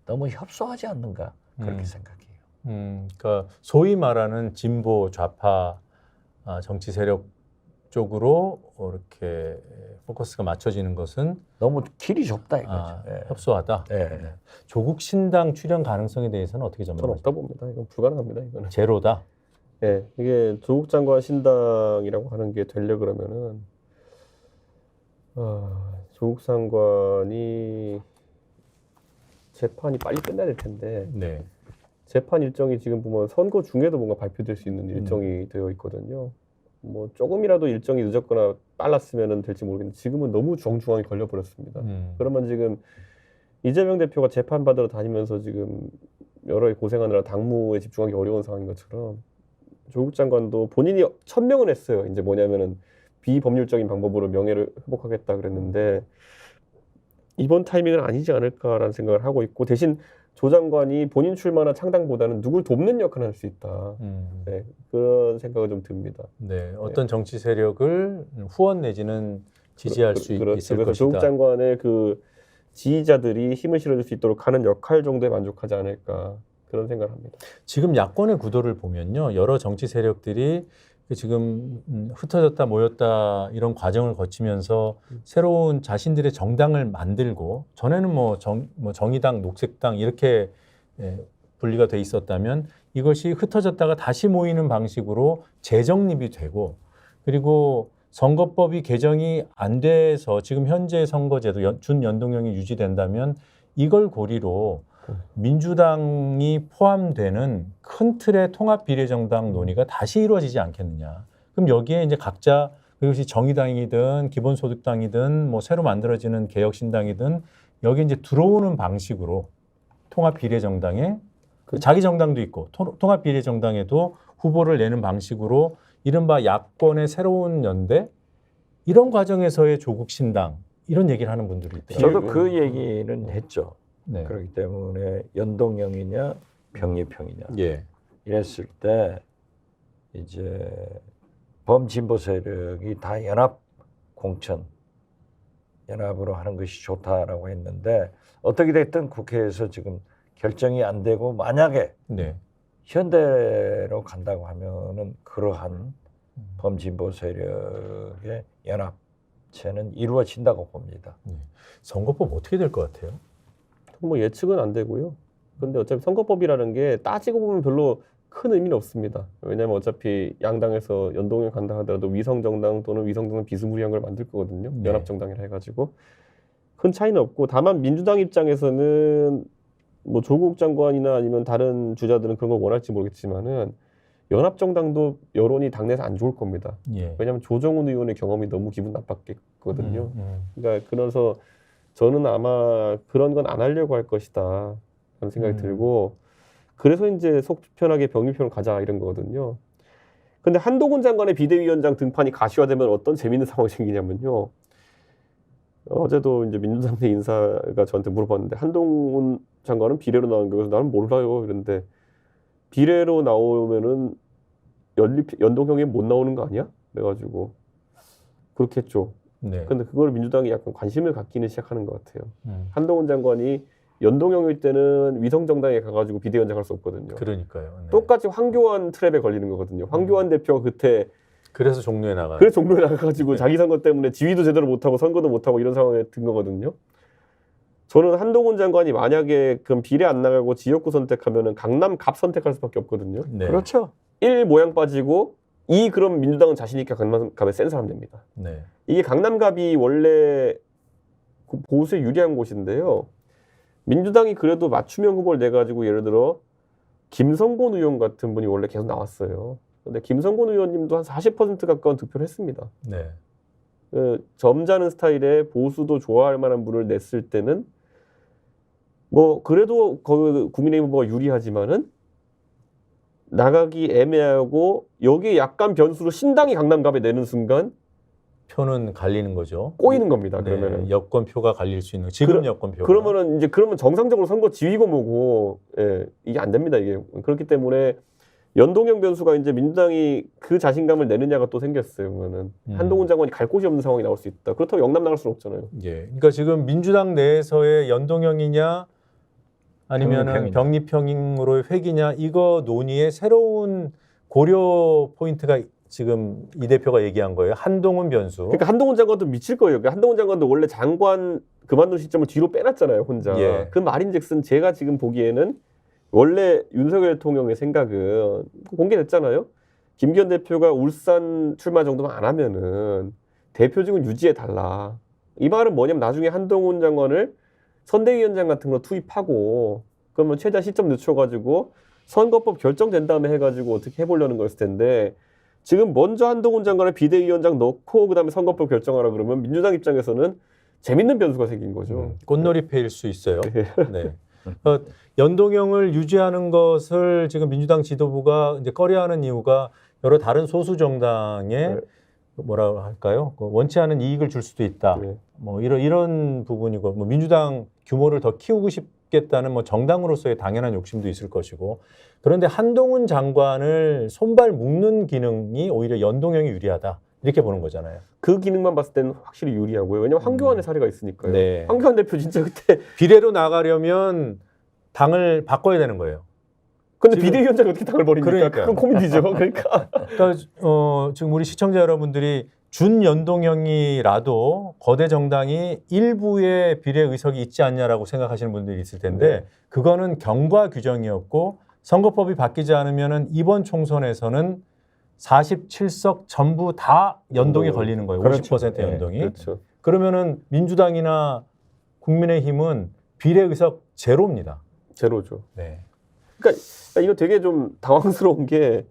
너무 협소하지 않는가 그렇게 생각해요. 그러니까 소위 말하는 진보 좌파 정치 세력 쪽으로 이렇게 포커스가 맞춰지는 것은 너무 길이 좁다 이거죠. 예. 협소하다. 예. 조국 신당 출연 가능성에 대해서는 어떻게 저는 전망하십니까? 없다 봅니다. 이건 불가능합니다. 이거는. 제로다. 예, 이게 조국 장관 신당이라고 하는 게 되려 그러면은 조국 장관이 재판이 빨리 끝나야 될 텐데 네. 재판 일정이 지금 보면 선거 중에도 뭔가 발표될 수 있는 일정이 되어 있거든요. 뭐 조금이라도 일정이 늦었거나 빨랐으면 될지 모르겠는데 지금은 너무 정중앙에 걸려버렸습니다. 그러면 지금 이재명 대표가 재판 받으러 다니면서 지금 여러 해 고생하느라 당무에 집중하기 어려운 상황인 것처럼 조국 장관도 본인이 천명은 했어요. 이제 뭐냐면은 비법률적인 방법으로 명예를 회복하겠다 그랬는데 이번 타이밍은 아니지 않을까라는 생각을 하고 있고 대신 조 장관이 본인 출마나 창당보다는 누굴 돕는 역할을 할 수 있다. 네, 그런 생각이 좀 듭니다. 네, 어떤 정치 세력을 후원 내지는 지지할 수 있을 그래서 것이다. 조국 장관의 그 지지자들이 힘을 실어줄 수 있도록 하는 역할 정도에 만족하지 않을까 그런 생각을 합니다. 지금 야권의 구도를 보면요, 여러 정치 세력들이 지금 흩어졌다 모였다 이런 과정을 거치면서 새로운 자신들의 정당을 만들고 전에는 뭐 정의당, 녹색당 이렇게 분리가 돼 있었다면 이것이 흩어졌다가 다시 모이는 방식으로 재정립이 되고 그리고 선거법이 개정이 안 돼서 지금 현재 선거제도 준연동형이 유지된다면 이걸 고리로 민주당이 포함되는 큰 틀의 통합 비례정당 논의가 다시 이루어지지 않겠느냐. 그럼 여기에 이제 각자 그것이 정의당이든 기본소득당이든 뭐 새로 만들어지는 개혁신당이든 여기 이제 들어오는 방식으로 통합 비례정당에 자기 정당도 있고 통합 비례정당에도 후보를 내는 방식으로 이른바 야권의 새로운 연대 이런 과정에서의 조국 신당 이런 얘기를 하는 분들이 있대요. 저도 그 얘기는 했죠. 네. 그렇기 때문에 연동형이냐 병립형이냐 예. 이랬을 때 이제 범진보 세력이 다 연합 공천 연합으로 하는 것이 좋다라고 했는데 어떻게 됐든 국회에서 지금 결정이 안 되고 만약에 네. 현대로 간다고 하면은 그러한 범진보 세력의 연합체는 이루어진다고 봅니다. 선거법 어떻게 될 것 같아요? 뭐 예측은 안 되고요. 근데 어차피 선거법이라는 게 따지고 보면 별로 큰 의미는 없습니다. 왜냐하면 어차피 양당에서 연동형 간다 하더라도 위성정당 또는 위성정당 비스무리한 걸 만들 거거든요. 네. 연합정당이라 해가지고 큰 차이는 없고 다만 민주당 입장에서는 뭐 조국 장관이나 아니면 다른 주자들은 그런 걸 원할지 모르겠지만은 연합정당도 여론이 당내에서 안 좋을 겁니다. 예. 왜냐하면 조정훈 의원의 경험이 너무 기분 나빴겠거든요. 그러니까 그래서 저는 아마 그런 건 안 하려고 할 것이다 라는 생각이 들고 그래서 이제 속 편하게 병립형을 가자 이런 거거든요. 근데 한동훈 장관의 비대위원장 등판이 가시화되면 어떤 재미있는 상황이 생기냐면요. 어제도 이제 민주당 내 인사가 저한테 물어봤는데 한동훈 장관은 비례로 나온 거여서 나는 몰라요 이런데 비례로 나오면은 연동형에 못 나오는 거 아니야? 그래가지고 그렇게 했죠. 네. 근데 그걸 민주당이 약간 관심을 갖기는 시작하는 것 같아요. 한동훈 장관이 연동형일 때는 위성정당에 가가지고 비대위원장 할 수 없거든요. 그러니까요. 네. 똑같이 황교안 트랩에 걸리는 거거든요. 황교안 대표가 그때 그래서 종로에 나가요. 그래서 종로에 나가가지고 자기 선거 때문에 지휘도 제대로 못하고 선거도 못하고 이런 상황에 든 거거든요. 저는 한동훈 장관이 만약에 그럼 비례 안 나가고 지역구 선택하면은 강남 갑 선택할 수밖에 없거든요. 네. 그렇죠. 1 모양 빠지고 2 그럼 민주당은 자신 있게 강남 갑에 센 사람 됩니다. 네. 이게 강남 갑이 원래 보수에 유리한 곳인데요. 민주당이 그래도 맞춤형 후보를 내가지고 예를 들어 김성곤 의원 같은 분이 원래 계속 나왔어요. 근데 김성곤 의원님도 한 40% 가까운 득표를 했습니다. 네. 점잖은 스타일의 보수도 좋아할 만한 분을 냈을 때는 뭐 그래도 국민의힘 후보가 유리하지만은 나가기 애매하고 여기에 약간 변수로 신당이 강남갑에 내는 순간 표는 갈리는 거죠. 꼬이는 겁니다. 네, 그러면은 여권표가 갈릴 수 있는 지금 여권표가. 그러면 정상적으로 선거 지휘고 뭐고 이게 안 됩니다. 이게 그렇기 때문에 연동형 변수가 이제 민주당이 그 자신감을 내느냐가 또 생겼어요. 그러면은 한동훈 장관이 갈 곳이 없는 상황이 나올 수 있다. 그렇다고 영남 나갈 수는 없잖아요. 예. 그러니까 지금 민주당 내에서의 연동형이냐 아니면은 병립형으로의 회귀냐 이거 논의의 새로운 고려 포인트가 지금 이 대표가 얘기한 거예요. 한동훈 변수. 그러니까 한동훈 장관도 미칠 거예요. 그러니까 한동훈 장관도 원래 장관 그만둔 시점을 뒤로 빼놨잖아요. 혼자. 예. 그 말인즉슨 제가 지금 보기에는 원래 윤석열 대통령의 생각은 공개됐잖아요. 김기현 대표가 울산 출마 정도만 안 하면은 대표직은 유지해달라. 이 말은 뭐냐면 나중에 한동훈 장관을 선대위원장 같은 거 투입하고 그러면 최대한 시점 늦춰가지고 선거법 결정된 다음에 해가지고 어떻게 해보려는 거였을 텐데 지금 먼저 한동훈 장관을 비대위원장 넣고 그다음에 선거법 결정하라 그러면 민주당 입장에서는 재밌는 변수가 생긴 거죠. 꽃놀이패일 수 있어요. 네. 연동형을 유지하는 것을 지금 민주당 지도부가 이제 꺼려하는 이유가 여러 다른 소수 정당에 뭐라 할까요? 원치 않은 이익을 줄 수도 있다. 뭐 이런 부분이고 뭐 민주당 규모를 더 키우고 싶겠다는 뭐 정당으로서의 당연한 욕심도 있을 것이고 그런데 한동훈 장관을 손발 묶는 기능이 오히려 연동형이 유리하다. 이렇게 보는 거잖아요. 그 기능만 봤을 때는 확실히 유리하고요. 왜냐면 황교안의 사례가 있으니까요. 네. 황교안 대표 진짜 그때 비례로 나가려면 당을 바꿔야 되는 거예요. 근데 비대위원장이 어떻게 당을 버립니까? 그러니까요. 그건 고민이죠. 그러니까 지금 우리 시청자 여러분들이 준연동형이라도 거대 정당이 일부의 비례 의석이 있지 않냐라고 생각하시는 분들이 있을 텐데 그거는 경과 규정이었고 선거법이 바뀌지 않으면은 이번 총선에서는 47석 전부 다 연동이 걸리는 거예요. 그렇죠. 50% 연동이. 그렇죠. 그러면은 민주당이나 국민의힘은 비례 의석 제로입니다. 제로죠. 네. 그러니까 이거 되게 좀 당황스러운 게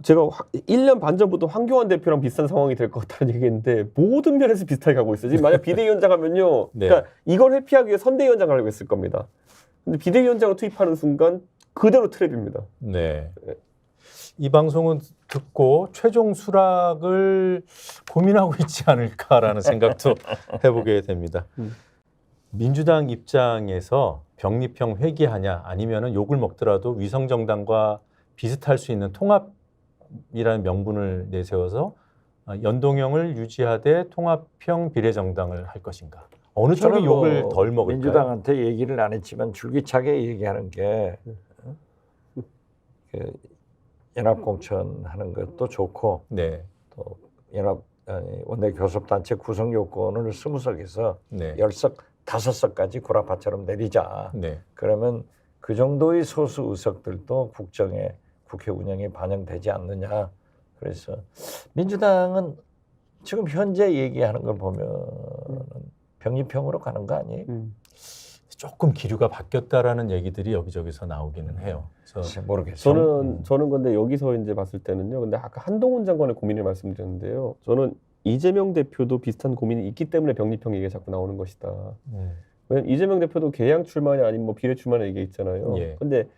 제가 1년 반 전부터 황교안 대표랑 비슷한 상황이 될 것 같다는 얘기했는데 모든 면에서 비슷하게 가고 있어요. 지금 만약 비대위원장 하면요. 네. 그러니까 이걸 회피하기 위해 선대위원장 하려고 했을 겁니다. 근데 비대위원장을 투입하는 순간 그대로 트랩입니다. 네. 이 방송은 듣고 최종 수락을 고민하고 있지 않을까라는 생각도 해보게 됩니다. 민주당 입장에서 병립형 회귀하냐 아니면은 욕을 먹더라도 위성정당과 비슷할 수 있는 통합이라는 명분을 내세워서 연동형을 유지하되 통합형 비례정당을 할 것인가? 어느 쪽이 욕을 덜 먹을까요? 민주당한테 얘기를 안 했지만 줄기차게 얘기하는 게 그 연합공천 하는 것도 좋고 네. 또 원내 교섭단체 구성 요건을 20석에서 네. 10석, 5석까지 구라파처럼 내리자. 네. 그러면 그 정도의 소수 의석들도 국회 운영에 반영되지 않느냐. 그래서 민주당은 지금 현재 얘기하는 걸 보면 병립형으로 가는 거 아니에요? 조금 기류가 바뀌었다라는 얘기들이 여기저기서 나오기는 해요. 그래서 모르겠어요. 저는 근데 여기서 이제 봤을 때는요. 근데 아까 한동훈 장관의 고민을 말씀드렸는데요. 저는 이재명 대표도 비슷한 고민이 있기 때문에 병립형 얘기가 자꾸 나오는 것이다. 왜냐면 이재명 대표도 개양 출마냐 아니면 뭐 비례 출마냐 얘기 있잖아요. 예. 근데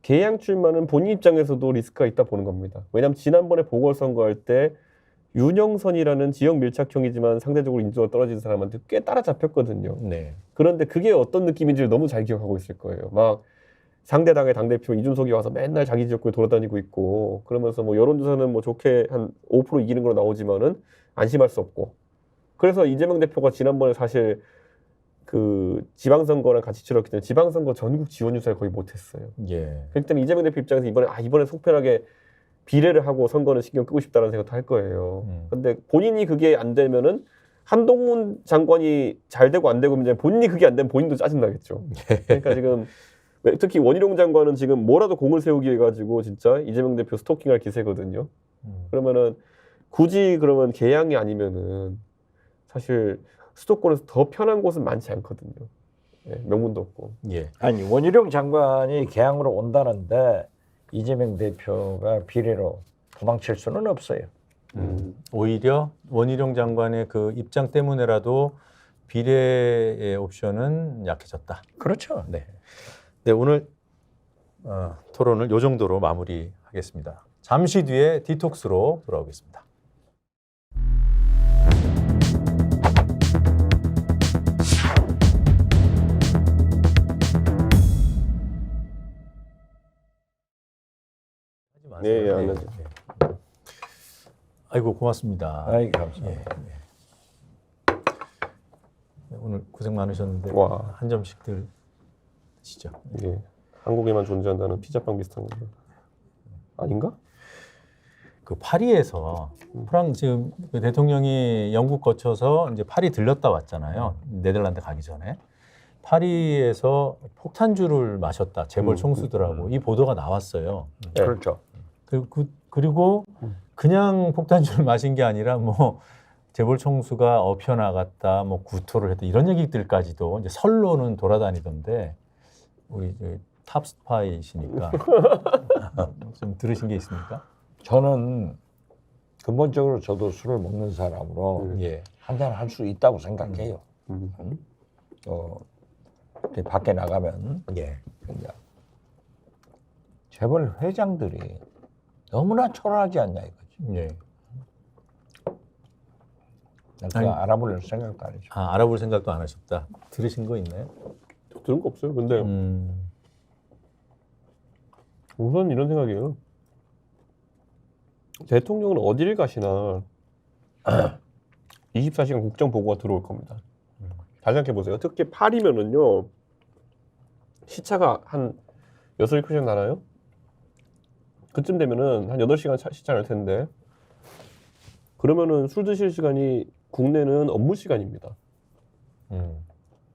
개양 출마는 본인 입장에서도 리스크가 있다 보는 겁니다. 왜냐하면 지난번에 보궐선거 할 때 윤영선이라는 지역 밀착형이지만 상대적으로 인지도가 떨어진 사람한테 꽤 따라잡혔거든요. 네. 그런데 그게 어떤 느낌인지를 너무 잘 기억하고 있을 거예요. 막 상대당의 당대표 이준석이 와서 맨날 자기 지역구에 돌아다니고 있고 그러면서 뭐 여론조사는 뭐 좋게 한 5% 이기는 걸로 나오지만은 안심할 수 없고 그래서 이재명 대표가 지난번에 사실 그 지방선거랑 같이 치렀기 때문에 지방선거 전국 지원 유세를 거의 못했어요. 예. 그렇기 때문에 이재명 대표 입장에서 이번에 속편하게 비례를 하고 선거는 신경 끄고 싶다는 생각도 할 거예요. 근데 본인이 그게 안 되면은 한동훈 장관이 잘 되고 안 되고 이제 본인이 그게 안 되면 본인도 짜증나겠죠. 그러니까 지금 특히 원희룡 장관은 지금 뭐라도 공을 세우기 해가지고 진짜 이재명 대표 스토킹할 기세거든요. 그러면은 굳이 그러면 개양이 아니면은 사실 수도권에서 더 편한 곳은 많지 않거든요. 예, 명분도 없고. 예. 아니 원희룡 장관이 개항으로 온다는데 이재명 대표가 비례로 도망칠 수는 없어요. 오히려 원희룡 장관의 그 입장 때문에라도 비례의 옵션은 약해졌다. 그렇죠. 네. 네, 오늘 토론을 요 정도로 마무리하겠습니다. 잠시 뒤에 디톡스로 돌아오겠습니다. 네, 예, 안 하죠. 아이고 고맙습니다. 아이 감사합니다. 네, 오늘 고생 많으셨는데 와. 한 점씩들 드시죠. 예. 한국에만 존재한다는 피자빵 비슷한 거 아닌가? 그 파리에서 지금 그 대통령이 영국 거쳐서 이제 파리 들렸다 왔잖아요. 네덜란드 가기 전에 파리에서 폭탄주를 마셨다 재벌 총수들하고 이 보도가 나왔어요. 네. 그렇죠. 그리고 그냥 폭탄주를 마신 게 아니라 뭐 재벌 총수가 업혀 나갔다, 뭐 구토를 했다 이런 얘기들까지도 이제 설로는 돌아다니던데 우리 탑스파이시니까 좀 들으신 게 있습니까? 저는 근본적으로 저도 술을 먹는 사람으로 예. 한잔 할 수 있다고 생각해요. 밖에 나가면 예. 그냥 재벌 회장들이 너무나 초라하지 않냐 이거지. 예. 난 그거 알아볼 생각도 안 했죠. 알아볼 생각도 안 하셨다. 들으신 거 있나요? 들은 거 없어요. 근데 우선 이런 생각이에요. 대통령은 어디를 가시나 24시간 국정 보고가 들어올 겁니다. 잘 생각해 보세요. 특히 파리면은요 시차가 한 6-7시간 나나요? 그쯤 되면은 한 8시간 시차 날 텐데 그러면은 술 드실 시간이 국내는 업무 시간입니다.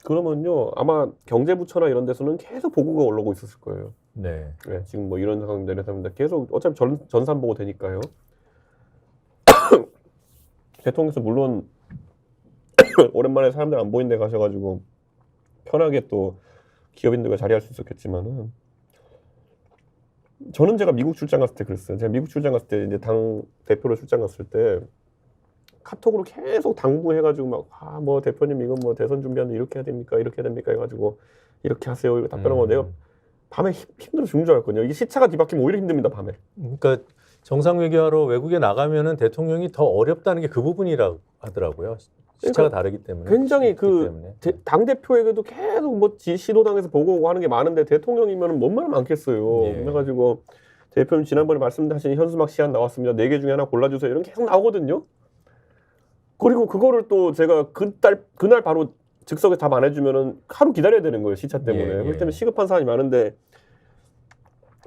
그러면요 아마 경제부처나 이런 데서는 계속 보고가 올라오고 있었을 거예요. 네. 네, 지금 뭐 이런 상황 내려서입니다. 계속 어차피 전산 보고 되니까요. 대통령께서 물론 오랜만에 사람들 안 보이는 데 가셔가지고 편하게 또 기업인들과 자리할 수 있었겠지만은 저는 제가 미국 출장 갔을 때 그랬어요. 제가 미국 출장 갔을 때 이제 당 대표로 출장 갔을 때 카톡으로 계속 당부해가지고 막 뭐 대표님 이건 뭐 대선 준비하는데 이렇게 해야 됩니까? 이렇게 해야 됩니까? 해가지고 이렇게 하세요. 이거 답변하고 내가 밤에 힘들어서 죽는 줄 알았거든요. 이게 시차가 뒤바뀌면 오히려 힘듭니다. 밤에. 그러니까 정상 외교하러 외국에 나가면은 대통령이 더 어렵다는 게 그 부분이라고 하더라고요. 시차가 그러니까 다르기 때문에. 굉장히 당 대표에게도 계속 뭐 시도당에서 보고 오고 하는 게 많은데 대통령이면 뭔 말 많겠어요. 예. 그래가지고 대표님 지난번에 말씀하신 현수막 시안 나왔습니다. 4개 중에 하나 골라주세요. 이런 게 계속 나오거든요. 그리고 그거를 또 제가 그날 바로 즉석에 답 안 해주면은 하루 기다려야 되는 거예요. 시차 때문에. 그렇기 때문에 시급한 사안이 많은데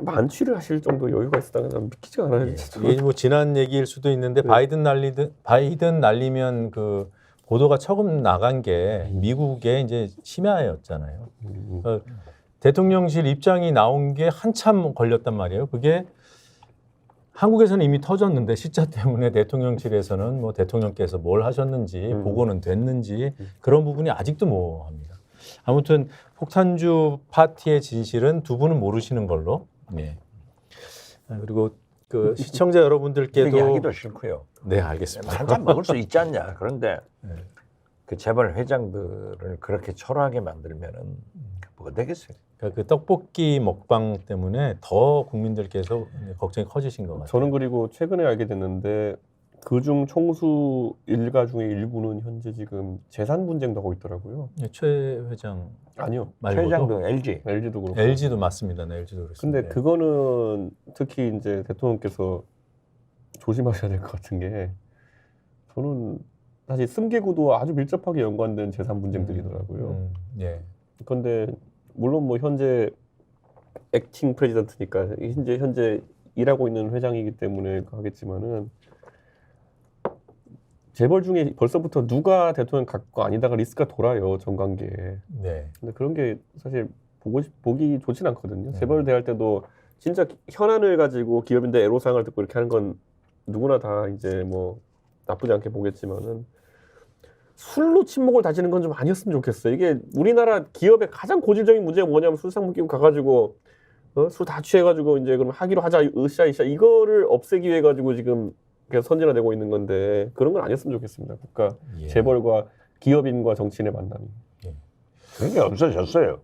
만취를 하실 정도 여유가 있었다는 건 믿기지가 않아요. 이게 뭐 지난 얘기일 수도 있는데 네. 바이든 날리면 그 보도가 처음 나간 게 미국의 이제 심야였잖아요. 대통령실 입장이 나온 게 한참 걸렸단 말이에요. 그게 한국에서는 이미 터졌는데 시차 때문에 대통령실에서는 뭐 대통령께서 뭘 하셨는지 보고는 됐는지 그런 부분이 아직도 모호합니다. 아무튼 폭탄주 파티의 진실은 두 분은 모르시는 걸로. 네. 그리고 그 시청자 여러분들께도 얘기하기도 싫고요. 네, 알겠습니다. 한잔 먹을 수 있지 않냐. 그런데 그 재벌 회장들을 그렇게 초라하게 만들면은 뭐가 되겠어요? 그러니까 그 떡볶이 먹방 때문에 더 국민들께서 걱정이 커지신 것 같아요. 저는 그리고 최근에 알게 됐는데 그중 총수 일가 중에 일부는 현재 지금 재산 분쟁도 하고 있더라고요. 네, 최 회장 아니요. 말고도 최장동 LG도 그렇고. LG도 맞습니다. 네, LG도 그렇습니다. 근데 그거는 특히 이제 대통령께서 조심하셔야 될 것 같은 게 저는 사실 승계구도 아주 밀접하게 연관된 재산 분쟁들이더라고요. 예. 그런데 물론 뭐 현재 액팅 프레지던트니까 현재 일하고 있는 회장이기 때문에 하겠지만은 재벌 중에 벌써부터 누가 대통령 갖고 아니다가 리스크가 돌아요 정관계에. 네. 근데 그런 게 사실 보기 좋진 않거든요. 재벌 대할 때도 진짜 현안을 가지고 기업인데 애로사항을 듣고 이렇게 하는 건 누구나 다 이제 뭐 나쁘지 않게 보겠지만은 술로 친목을 다지는 건 좀 아니었으면 좋겠어요. 이게 우리나라 기업의 가장 고질적인 문제가 뭐냐면 술상무 끼고 가가지고 술 다 취해가지고 이제 그럼 하기로 하자 으쌰 이거를 없애기 위해 가지고 지금 계속 선진화되고 있는 건데 그런 건 아니었으면 좋겠습니다. 국가 예. 재벌과 기업인과 정치인의 만남이. 그런 게 없어졌어요.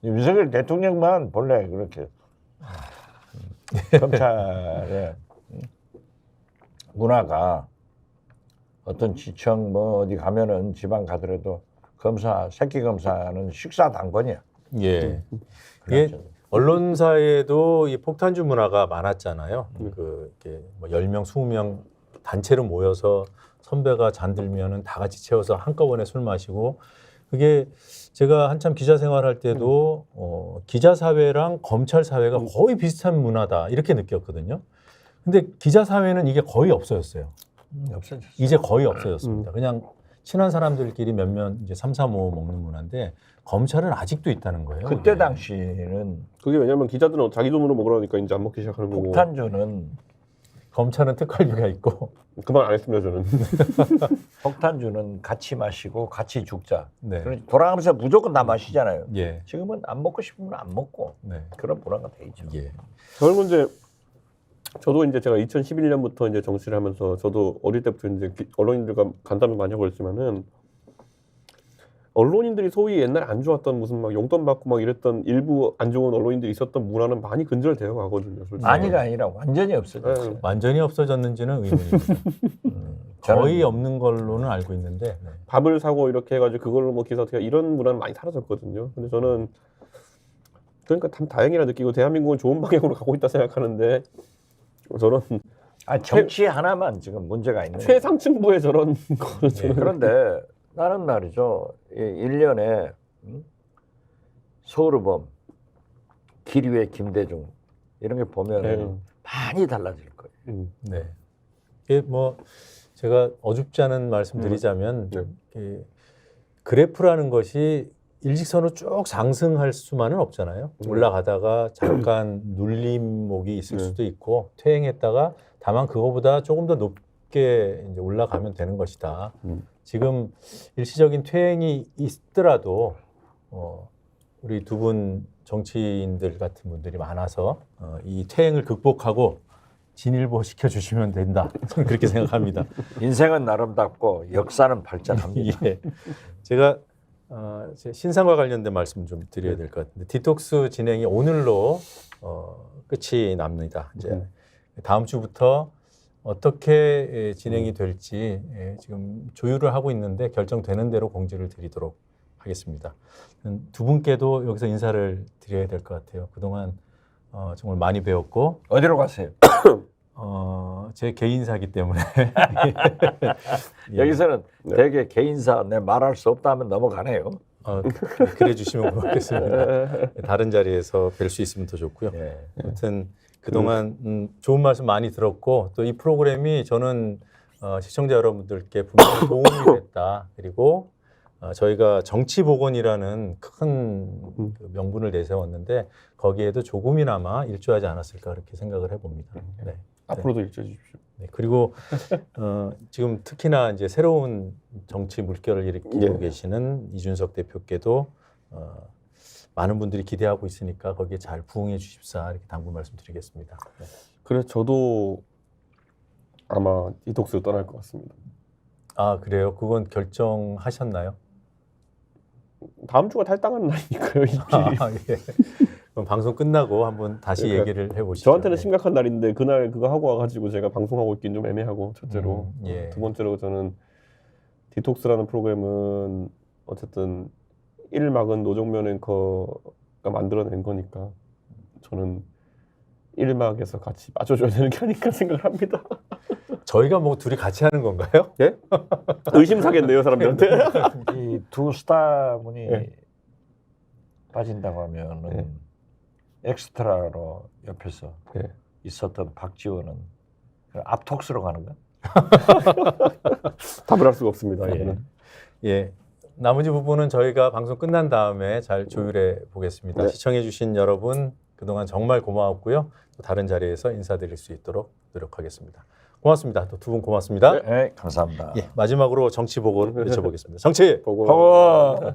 윤석열 대통령만 본래 그렇게 검찰의 문화가 어떤 지청 뭐 어디 가면은 지방 가더라도 검사 새끼 검사는 식사 당번이야. 예. 이게 언론사에도 이 폭탄주 문화가 많았잖아요. 그 이렇게 뭐 10명, 20명 단체로 모여서 선배가 잔들면은 다 같이 채워서 한꺼번에 술 마시고 그게 제가 한참 기자 생활할 때도 기자 사회랑 검찰 사회가 거의 비슷한 문화다 이렇게 느꼈거든요. 근데 기자 사회는 이게 거의 없어졌어요. 없어졌어요. 이제 거의 없어졌습니다. 그냥 친한 사람들끼리 몇몇 이제 3, 4, 5 먹는 문화인데 검찰은 아직도 있다는 거예요. 그때 그게. 당시는 그게 왜냐면 기자들은 자기 돈으로 먹으라니까 이제 안 먹기 시작하는 거고. 폭탄주는 검찰은 특활비가 있고 그만 안 했습니다 저는. 폭탄주는 같이 마시고 같이 죽자. 네. 그러니까 돌아가면서 무조건 다 마시잖아요. 예. 지금은 안 먹고 싶으면 안 먹고 네. 그런 문화가 돼 있죠. 예. 결국 이제 저도 이제 제가 2011년부터 이제 정치를 하면서 저도 어릴 때부터 이제 언론인들과 간담회 많이 하고 그랬지만은 언론인들이 소위 옛날에 안 좋았던 무슨 막 용돈 받고 막 이랬던 일부 안 좋은 언론인들이 있었던 문화는 많이 근절되어 가거든요. 솔직히. 아니가 아니라 완전히 없어졌어요. 네. 완전히 없어졌는지는 의문입니다. 거의 없는 걸로는 알고 있는데 네. 밥을 사고 이렇게 해가지고 그걸로 뭐 기사 어떻게 이런 문화는 많이 사라졌거든요. 근데 저는 그러니까 참 다행이라 느끼고 대한민국은 좋은 방향으로 가고 있다 생각하는데 저런 정치 하나만 지금 문제가 있는 거예요. 최상층부의 저런 거는 예, 그런데 나는 말이죠. 1년에 서울의범, 기류의 김대중 이런 게 보면 많이 달라질 거예요. 네. 이게 뭐 제가 어줍지 않은 말씀드리자면 이 그래프라는 것이 일직선으로 쭉 상승할 수만은 없잖아요. 올라가다가 잠깐 눌림목이 있을 수도 있고 퇴행했다가 다만 그거보다 조금 더 높게 이제 올라가면 되는 것이다. 지금 일시적인 퇴행이 있더라도 우리 두 분 정치인들 같은 분들이 많아서 이 퇴행을 극복하고 진일보 시켜주시면 된다. 저는 그렇게 생각합니다. 인생은 아름답고 역사는 발전합니다. 예. 제가 제 신상과 관련된 말씀 좀 드려야 될 것 같은데 디톡스 진행이 오늘로 끝이 납니다. 이제 다음 주부터 어떻게 진행이 될지 지금 조율을 하고 있는데 결정되는 대로 공지를 드리도록 하겠습니다. 두 분께도 여기서 인사를 드려야 될 것 같아요. 그동안 정말 많이 배웠고 어디로 가세요? 제 개인사기 때문에 여기서는 되게 개인사 내 말할 수 없다 하면 넘어가네요. 그래 주시면 고맙겠습니다. 다른 자리에서 뵐 수 있으면 더 좋고요. 아무튼 그동안 좋은 말씀 많이 들었고 또 이 프로그램이 저는 시청자 여러분들께 분명히 도움이 됐다. 그리고 저희가 정치보건이라는 큰 명분을 내세웠는데 거기에도 조금이나마 일조하지 않았을까 그렇게 생각을 해봅니다. 네. 앞으로도 일조해 주십시오. 네, 그리고 지금 특히나 이제 새로운 정치 물결을 일으키고 계시는 이준석 대표께도 많은 분들이 기대하고 있으니까 거기에 잘 부응해 주십사 이렇게 당부 말씀드리겠습니다. 네. 그래서 저도 아마 디톡스로 떠날 것 같습니다. 아 그래요? 그건 결정하셨나요? 다음 주가 탈당하는 날이니까요. 예. 그럼 방송 끝나고 한번 다시 그러니까 얘기를 해보시죠. 저한테는 심각한 날인데 그날 그거 하고 와가지고 제가 방송하고 있긴 좀 애매하고 첫째로 두 번째로 저는 디톡스라는 프로그램은 어쨌든 1막은 노정면 앵커가 만들어낸 거니까 저는 1막에서 같이 빠져줘야 되는 게 아닐까 생각을 합니다. 저희가 뭐 둘이 같이 하는 건가요? 예? 의심사겠네요 사람들한테. 이 두 스타분이 빠진다고 하면은 엑스트라로 옆에서 있었던 박지원은 앞톡스로 가는 거야? 답을 할 수가 없습니다. 예. 나머지 부분은 저희가 방송 끝난 다음에 잘 조율해 보겠습니다. 시청해 주신 여러분 그동안 정말 고마웠고요. 또 다른 자리에서 인사드릴 수 있도록 노력하겠습니다. 고맙습니다. 또 두 분 고맙습니다. 네, 감사합니다. 예, 마지막으로 정치 보고 여쭤보겠습니다. 정치 보고 파워.